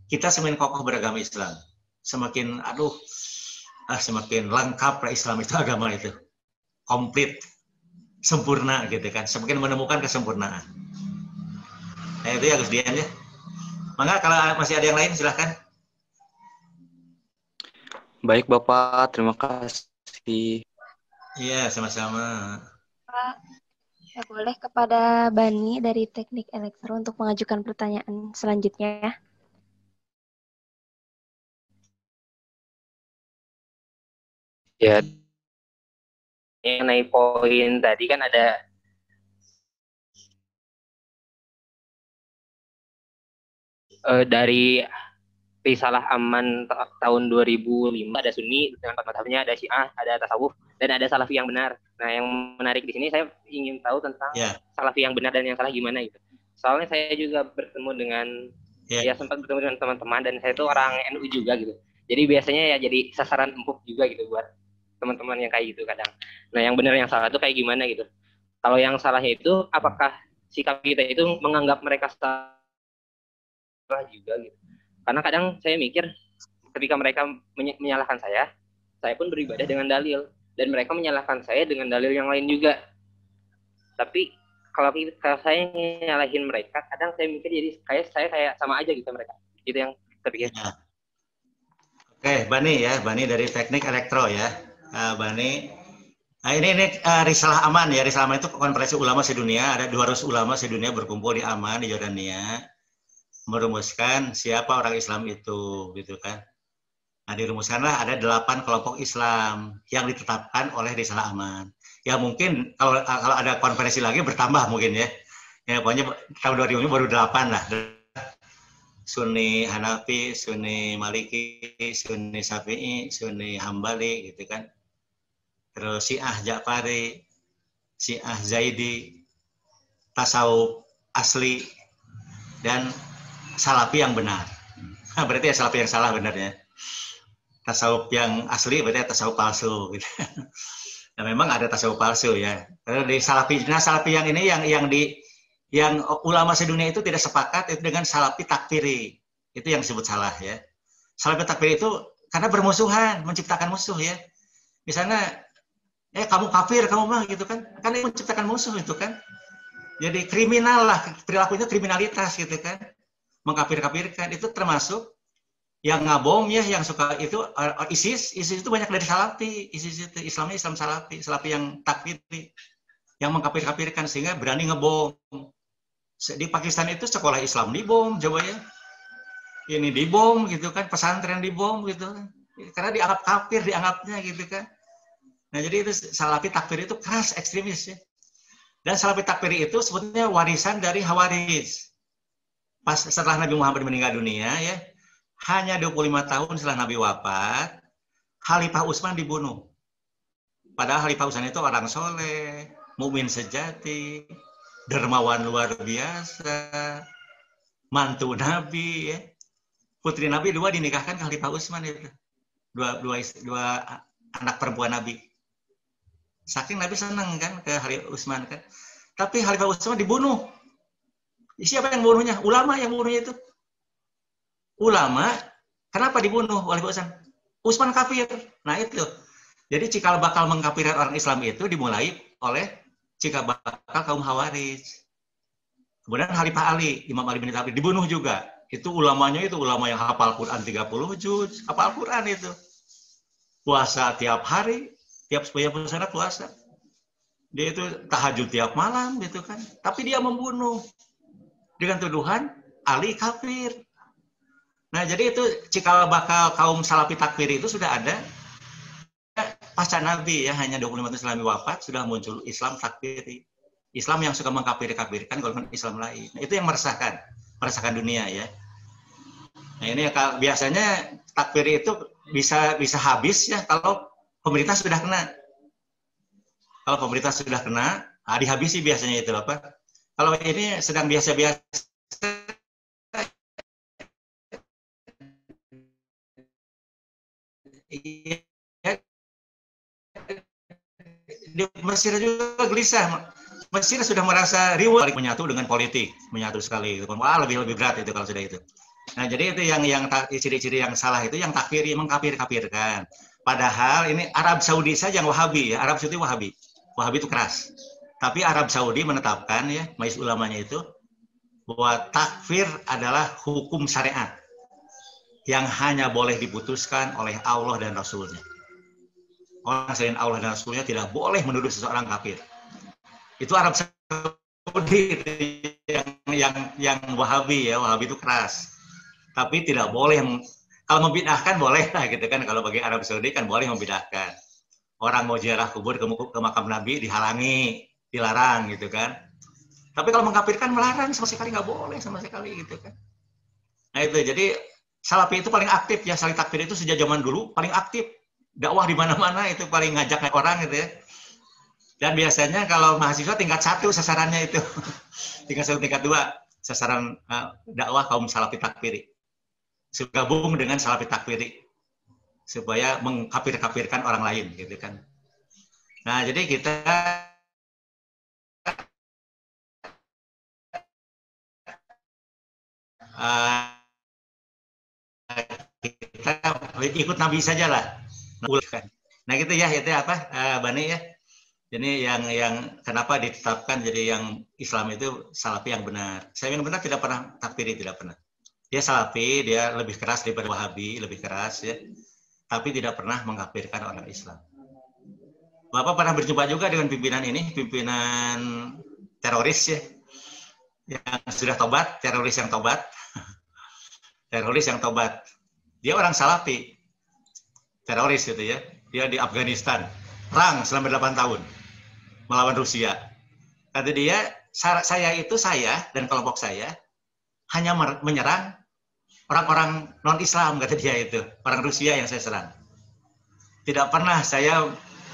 Kita semakin kokoh beragama Islam. Semakin, semakin lengkap Islam itu agama itu. Komplit, sempurna gitu kan. Semakin menemukan kesempurnaan. Nah itu ya Gus Dian ya. Mangga kalau masih ada yang lain silahkan. Baik Bapak, terima kasih. Iya, sama-sama. Ya, boleh kepada Bani dari Teknik Elektro untuk mengajukan pertanyaan selanjutnya. Ya, mengenai poin tadi kan ada dari Risalah Aman tahun 2005 ada Sunni dengan empat mazhabnya, ada Syiah, ada tasawuf, dan ada Salafi yang benar. Nah, yang menarik di sini saya ingin tahu tentang Salafi yang benar dan yang salah gimana gitu. Soalnya saya juga bertemu dengan ya sempat bertemu dengan teman-teman dan saya itu orang NU juga gitu. Jadi biasanya ya jadi sasaran empuk juga gitu buat teman-teman yang kayak gitu kadang. Nah, yang benar yang salah itu kayak gimana gitu. Kalau yang salahnya itu apakah sikap kita itu menganggap mereka salah juga gitu. Karena kadang saya mikir ketika mereka menyalahkan saya pun beribadah dengan dalil dan mereka menyalahkan saya dengan dalil yang lain juga. Tapi kalau saya nyalahin mereka, kadang saya mikir jadi kayak sama aja gitu mereka. Itu yang saya pikir. Ya. Oke, Bani ya, Bani dari Teknik Elektro ya, Bani. Nah, ini Risalah Aman ya, Risalah Aman itu konferensi ulama sedunia, ada 200 ulama sedunia berkumpul di Aman di Yordania, merumuskan siapa orang Islam itu, gitu kan. Nah, dirumuskanlah ada 8 kelompok Islam yang ditetapkan oleh Risalah Aman. Ya mungkin kalau ada konferensi lagi bertambah mungkin ya. Ya pokoknya tahun 2000 baru 8 lah. Sunni Hanafi, Sunni Maliki, Sunni Syafi'i, Sunni Hambali gitu kan. Terus Syiah Ja'fari, Syiah Zaidi, tasawuf asli, dan Salafi yang benar. Nah, berarti ya Salafi yang salah benernya. Tasawuf yang asli berarti tasawuf palsu gitu. Nah, memang ada tasawuf palsu ya. Di Salafi, nah Salafi yang ini yang ulama sedunia itu tidak sepakat itu dengan Salafi takfiri. Itu yang disebut salah ya. Salafi takfiri itu karena bermusuhan, menciptakan musuh ya. Misalnya kamu kafir, kamu mah gitu kan. Kan ini menciptakan musuh itu kan. Jadi kriminal lah, perilakunya kriminalitas gitu kan. Mengkafir-kafirkan itu termasuk yang ngabom ya, yang suka itu ISIS itu banyak dari Salafi. ISIS itu Islamnya Islam Salafi yang takfiri, yang mengkafir-kafirkan sehingga berani ngebom. Di Pakistan itu sekolah Islam dibom, coba ya. Ini dibom gitu kan, pesantren dibom gitu kan. Karena dianggap kafir, dianggapnya gitu kan. Nah, jadi itu Salafi takfir itu keras, ekstremis ya. Dan Salafi takfir itu sebetulnya warisan dari Khawarij. Pas setelah Nabi Muhammad meninggal dunia ya, hanya 25 tahun setelah Nabi wafat, Khalifah Utsman dibunuh. Padahal Khalifah Utsman itu orang soleh, mukmin sejati, dermawan luar biasa, mantu Nabi ya. Putri Nabi 2 dinikahkan Khalifah Utsman itu. Dua anak perempuan Nabi. Saking Nabi senang kan ke Khalifah Utsman kan. Tapi Khalifah Utsman dibunuh. Siapa yang bunuhnya? Ulama yang bunuhnya itu. Ulama, kenapa dibunuh oleh Utsman? Utsman kafir. Nah itu. Jadi cikal bakal mengkafirkan orang Islam itu dimulai oleh cikal bakal kaum Khawarij. Kemudian Khalifah Ali, Imam Ali bin Abi Thalib dibunuh juga. Itu ulamanya itu ulama yang hafal Quran 30 juz, hafal Quran itu. Puasa tiap hari, tiap 10 sana puasa. Dia itu tahajud tiap malam gitu kan. Tapi dia membunuh dengan tuduhan Ali kafir. Nah, jadi itu cikal bakal kaum Salafi takfir itu sudah ada pasca Nabi ya, hanya 25 tahun setelah Nabi wafat sudah muncul Islam takfiri. Islam yang suka mengkafir-kafirkan golongan Islam lain. Nah, itu yang meresahkan dunia ya. Nah, ini biasanya takfir itu bisa habis ya kalau pemerintah sudah kena. Kalau pemerintah sudah kena, dihabisi biasanya itu apa? Kalau ini sedang biasa-biasa di Mesir juga gelisah. Mesir sudah merasa reward menyatu dengan politik, menyatu sekali. Wah, lebih berat itu kalau sudah itu. Nah, jadi itu yang ciri-ciri yang salah itu yang takfiri, mengkafir-kafirkan. Padahal ini Arab Saudi saja yang Wahabi ya. Arab Saudi Wahabi. Wahabi itu keras. Tapi Arab Saudi menetapkan ya, majelis ulamanya itu bahwa takfir adalah hukum syariat yang hanya boleh diputuskan oleh Allah dan Rasulnya. Orang selain Allah dan Rasulnya tidak boleh menuduh seseorang kafir. Itu Arab Saudi yang Wahabi ya, Wahabi itu keras. Tapi tidak boleh, kalau membid'ahkan boleh lah gitu kan, kalau bagi Arab Saudi kan boleh membid'ahkan. orang mau ziarah kubur ke makam Nabi dihalangi, dilarang gitu kan. Tapi kalau mengkafirkan melarang sama sekali, nggak boleh sama sekali gitu kan. Nah itu jadi Salafi itu paling aktif ya, Salafi takfir itu sejak zaman dulu paling aktif, dakwah di mana-mana itu paling ngajak orang gitu ya. Dan biasanya kalau mahasiswa tingkat 1 sasarannya itu, tingkat 1, tingkat 2 sasaran dakwah kaum Salafi takfiri. Gabung dengan Salafi takfiri supaya mengkafir-kafirkan orang lain gitu kan. Nah, jadi kita ikut Nabi saja lah. Nah, gitu ya, itu apa Bani ya. Jadi yang kenapa ditetapkan jadi yang Islam itu Salafi yang benar. Saya yang benar tidak pernah takfiri, tidak pernah. Dia Salafi, dia lebih keras daripada Wahabi, lebih keras ya. Tapi tidak pernah mengkafirkan orang Islam. Bapak pernah berjumpa juga dengan pimpinan ini, pimpinan teroris ya, yang sudah tobat, teroris yang tobat, teroris yang tobat. Dia orang Salafi, teroris gitu ya. Dia di Afghanistan, perang selama 8 tahun melawan Rusia. Kata dia, saya dan kelompok saya hanya menyerang orang-orang non-Islam, kata dia itu. Orang Rusia yang saya serang. Tidak pernah saya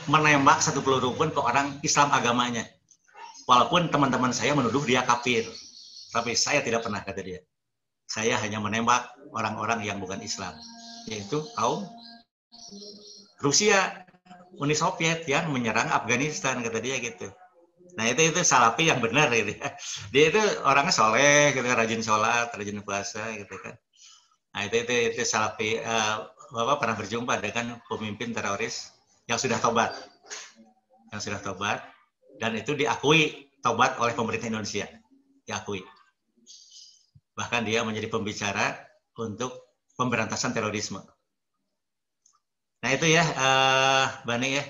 menembak satu peluru pun ke orang Islam agamanya. Walaupun teman-teman saya menuduh dia kafir. Tapi saya tidak pernah, kata dia. Saya hanya menembak orang-orang yang bukan Islam. Yaitu kaum Rusia, Uni Soviet yang menyerang Afghanistan, kata dia gitu. Nah itu Salafi yang benar gitu. Dia itu orangnya soleh, gitu, rajin sholat, rajin puasa gitu kan. Nah itu Salafi. Bapak pernah berjumpa dengan pemimpin teroris yang sudah tobat, dan itu diakui tobat oleh pemerintah Indonesia, diakui. Bahkan dia menjadi pembicara untuk pemberantasan terorisme. Nah itu ya, Bani ya.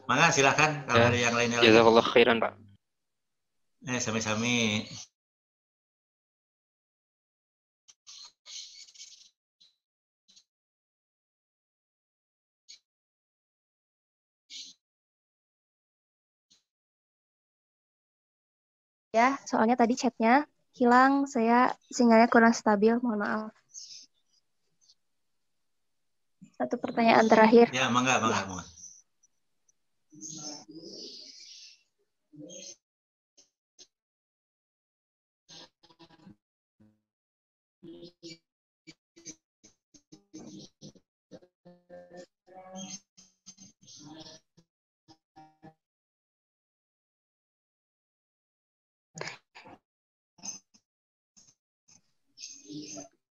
Mangga silakan kalau ada yang lainnya. Jazakallah khairan, Pak. Sami-sami. Ya, soalnya tadi chatnya hilang, sinyalnya kurang stabil, mohon maaf. Satu pertanyaan terakhir. Ya, mangga.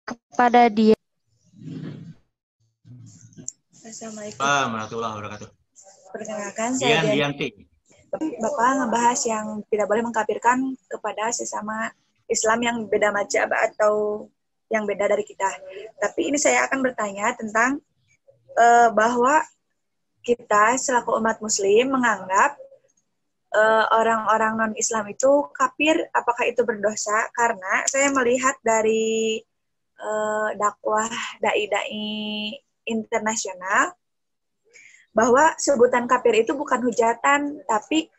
Kepada dia. Assalamualaikum warahmatullahi wabarakatuh. Perkenalkan, saya Dianti. Bapak ngebahas yang tidak boleh mengkafirkan kepada sesama Islam yang beda mazhab atau yang beda dari kita. Tapi ini saya akan bertanya tentang bahwa kita selaku umat muslim menganggap orang-orang non-Islam itu kafir, apakah itu berdosa? Karena saya melihat dari dakwah dai-dai internasional bahwa sebutan kafir itu bukan hujatan, tapi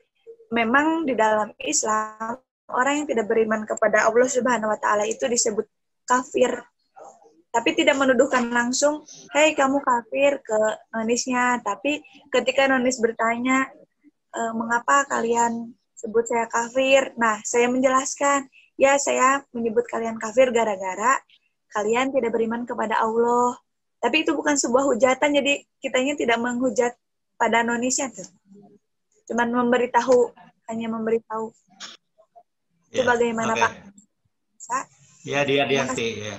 memang di dalam Islam orang yang tidak beriman kepada Allah Subhanahu wa taala itu disebut kafir. Tapi tidak menuduhkan langsung, "Hei, kamu kafir," ke nonisnya, tapi ketika nonis bertanya, "Mengapa kalian sebut saya kafir?" Nah, saya menjelaskan, "Ya, saya menyebut kalian kafir gara-gara kalian tidak beriman kepada Allah." Tapi itu bukan sebuah hujatan, jadi kitanya tidak menghujat pada nonisnya tuh. Cuman hanya memberitahu. Itu bagaimana, Pak? Ya, Dianti ya.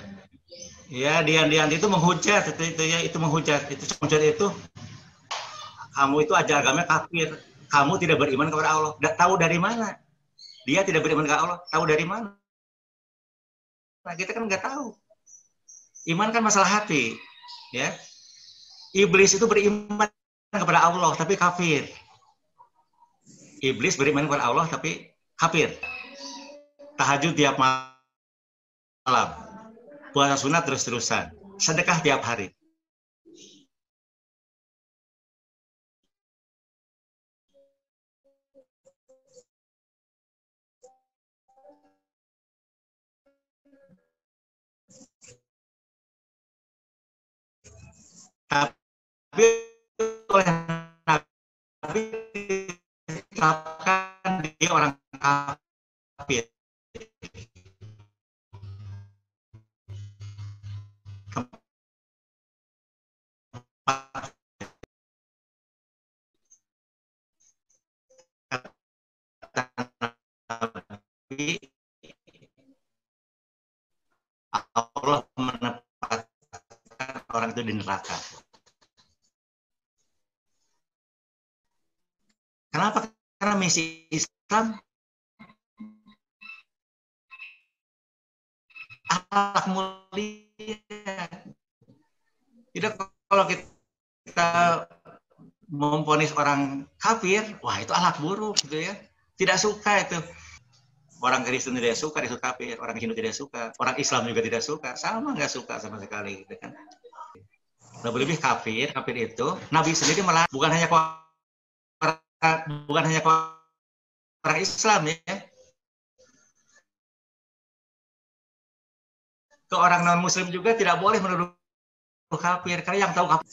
Ya, Dianti itu menghujat, itu menghujat. Menghujat itu kamu itu ajar agama kafir. Kamu tidak beriman kepada Allah. Tahu dari mana? Dia tidak beriman kepada Allah. Tahu dari mana? Nah, kita kan nggak tahu. Iman kan masalah hati. Ya, iblis itu beriman kepada Allah tapi kafir. Iblis beriman kepada Allah tapi kafir. Tahajud tiap malam, puasa sunat terus-terusan, sedekah tiap hari. Tapi oleh Nabi ditetapkan dia orang kafir. Allah menempatkan orang itu di neraka. Kenapa? Karena misi Islam akhlak mulia. Tidak, kalau kita memvonis orang kafir, wah itu akhlak buruk gitu ya. Tidak suka itu. Orang Kristen tidak suka disebut kafir, orang Hindu tidak suka, orang Islam juga tidak suka, sama nggak suka sama sekali gitu kan. Lebih kafir itu Nabi sendiri malah bukan hanya orang Islam ya. Ke orang non Muslim juga tidak boleh menuduh kafir karena yang tahu kafir.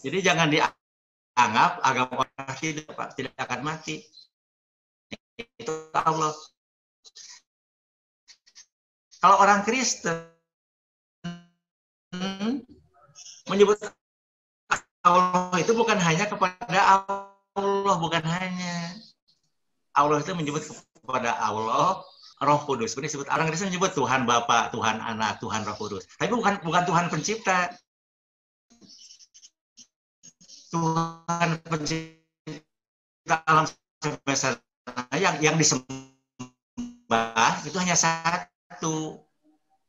Jadi jangan dianggap agama orang tidak akan mati. Itu Allah. Kalau orang Kristen menyebut Allah itu bukan hanya kepada Allah, bukan hanya Allah itu menyebut kepada Allah Roh Kudus. Sebenarnya disebut orang Kristen menyebut Tuhan Bapa, Tuhan Anak, Tuhan Roh Kudus. Tapi bukan Tuhan pencipta. Tuhan pencipta alam semesta yang disembah itu hanya satu,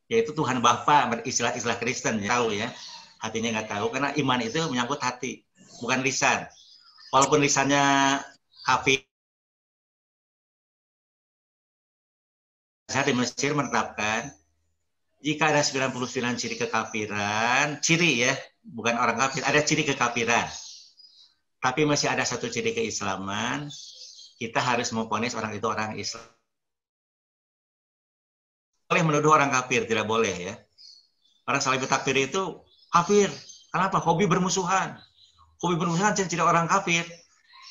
yaitu Tuhan Bapa, istilah Kristen ya, tahu ya, hatinya nggak tahu karena iman itu menyangkut hati, bukan lisan. Walaupun lisannya kafir, saya di Mesir menetapkan jika ada 99 ciri kekafiran, ciri ya, bukan orang kafir, ada ciri kekafiran, tapi masih ada satu ciri keislaman, kita harus memvonis orang itu orang Islam. Boleh menuduh orang kafir, tidak boleh ya. Orang salibut takfir itu kafir. Kenapa? Hobi bermusuhan. Hobi bermusuhan ciri orang kafir.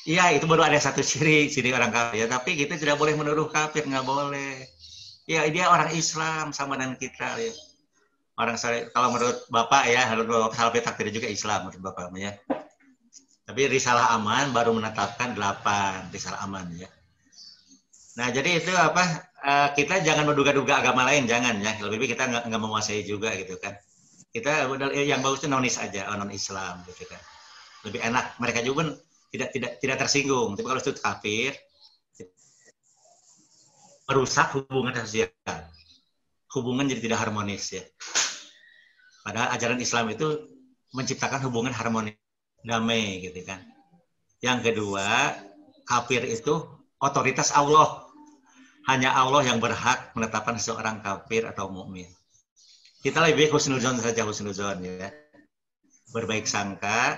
Iya, itu baru ada satu ciri orang kafir. Ya. Tapi kita tidak boleh menuduh kafir, nggak boleh. Ya, dia orang Islam sama dengan kita. Ya. Orang kalau menurut Bapak ya, menurut salibut takfir juga Islam menurut Bapak ya. Tapi Risalah Aman baru menetapkan 8 Risalah Aman ya. Nah, jadi itu apa? Kita jangan menduga-duga agama lain, jangan ya. Lebih kita nggak menguasai juga gitu kan. Kita yang bagus itu nonis aja, non Islam gitu kan. Lebih enak. Mereka juga tidak tersinggung. Tapi kalau itu kafir, merusak hubungan sosial. Hubungan jadi tidak harmonis ya. Padahal ajaran Islam itu menciptakan hubungan harmonis, damai gitu kan. Yang kedua, kafir itu otoritas Allah. Hanya Allah yang berhak menetapkan seorang kafir atau mukmin. Kita lebih husnuzon saja, husnuzon ya. Berbaik sangka.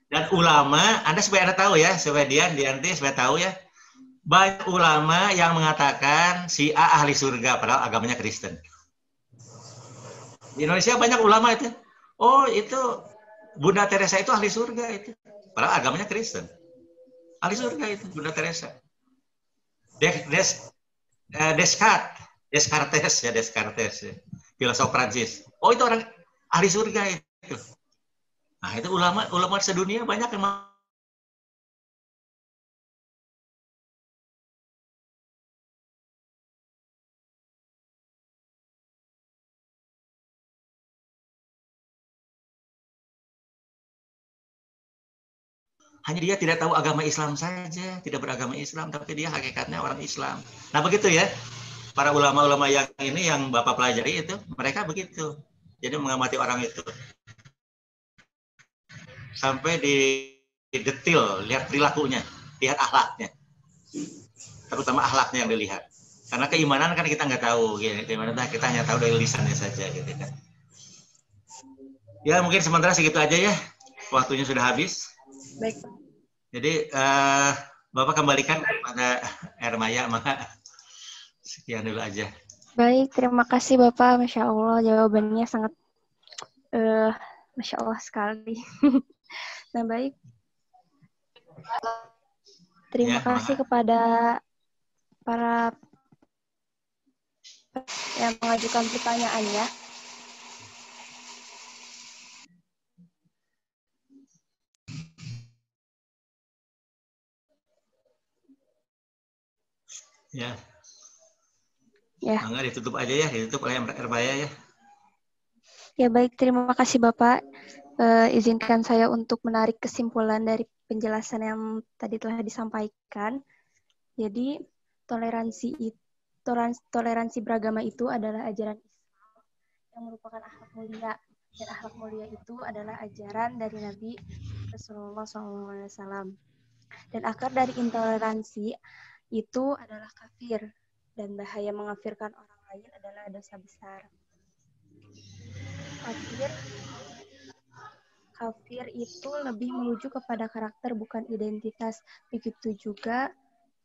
Dan ulama, Anda supaya Anda tahu ya, supaya Dianti supaya tahu ya. Banyak ulama yang mengatakan si A ahli surga, padahal agamanya Kristen. Di Indonesia banyak ulama itu. Oh, itu Bunda Teresa itu ahli surga itu. Padahal agamanya Kristen. Ahli surga itu Bunda Teresa. Descartes ya, filosof Prancis. Oh, itu orang ahli surga itu. Nah, itu ulama sedunia banyak yang hanya dia tidak tahu agama Islam saja, tidak beragama Islam, tapi dia hakikatnya orang Islam. Nah, begitu ya. Para ulama-ulama yang ini yang Bapak pelajari itu, mereka begitu. Jadi mengamati orang itu. Sampai di detil, lihat perilakunya, lihat akhlaknya. Terutama akhlaknya yang dilihat. Karena keimanan kan kita nggak tahu, gitu. Keimanan kita hanya tahu dari lisannya saja, gitu kan. Ya, mungkin sementara segitu aja ya. Waktunya sudah habis. Baik. Jadi Bapak kembalikan kepada Ermaya, maka sekian dulu aja. Baik, terima kasih Bapak. Masya Allah, jawabannya sangat Masya Allah sekali. Nah, baik. Terima kasih kepada para yang mengajukan pertanyaannya. Ya. Ya. Mangga ditutup aja ya, ditutup oleh Erbaya ya. Ya baik, terima kasih Bapak. Izinkan saya untuk menarik kesimpulan dari penjelasan yang tadi telah disampaikan. Jadi toleransi beragama itu adalah ajaran Islam yang merupakan akhlak mulia. Dan akhlak mulia itu adalah ajaran dari Nabi Rasulullah SAW. Dan akar dari intoleransi itu adalah kafir. Dan bahaya mengkafirkan orang lain adalah dosa besar. Kafir itu lebih merujuk kepada karakter bukan identitas. Begitu juga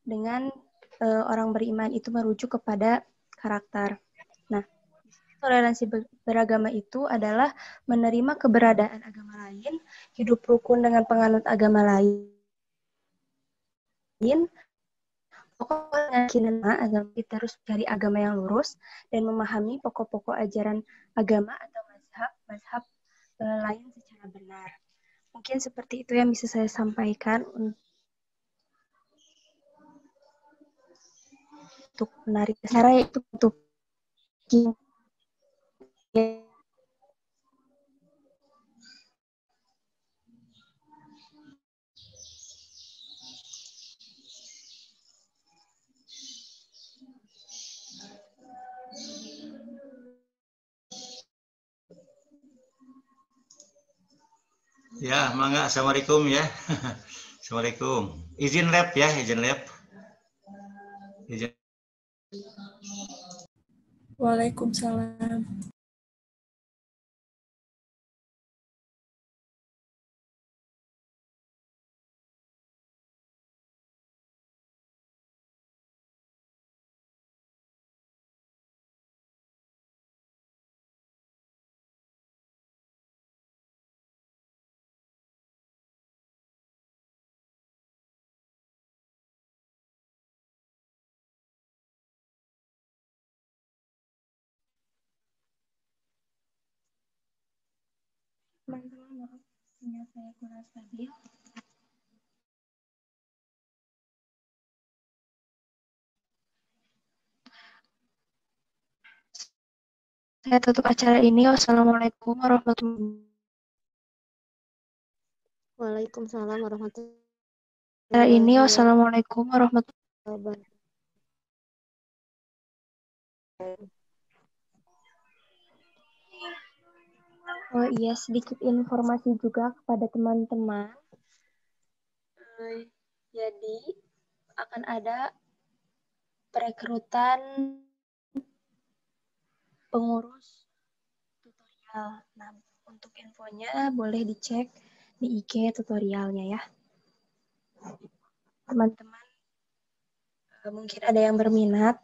dengan orang beriman itu merujuk kepada karakter. Nah, toleransi beragama itu adalah menerima keberadaan agama lain, hidup rukun dengan penganut agama lain, pokoknya agama kita harus mencari agama yang lurus dan memahami pokok-pokok ajaran agama atau mazhab lain secara benar. Mungkin seperti itu yang bisa saya sampaikan untuk menarik cara itu untuk Ya, mangga. Assalamualaikum ya. Assalamualaikum. Izin lab ya, izin lab. Izin. Waalaikumsalam. Teman-teman, maaf, sinyal saya kurang stabil. Saya tutup acara ini. Wassalamualaikum warahmatullahi wabarakatuh. Waalaikumsalam warahmatullahi Acara ini. Wassalamualaikum warahmatullahi wabarakatuh. Oh iya, sedikit informasi juga kepada teman-teman. Jadi, akan ada perekrutan pengurus tutorial. Nah, untuk infonya boleh dicek di IG tutorialnya ya. Teman-teman, mungkin ada yang berminat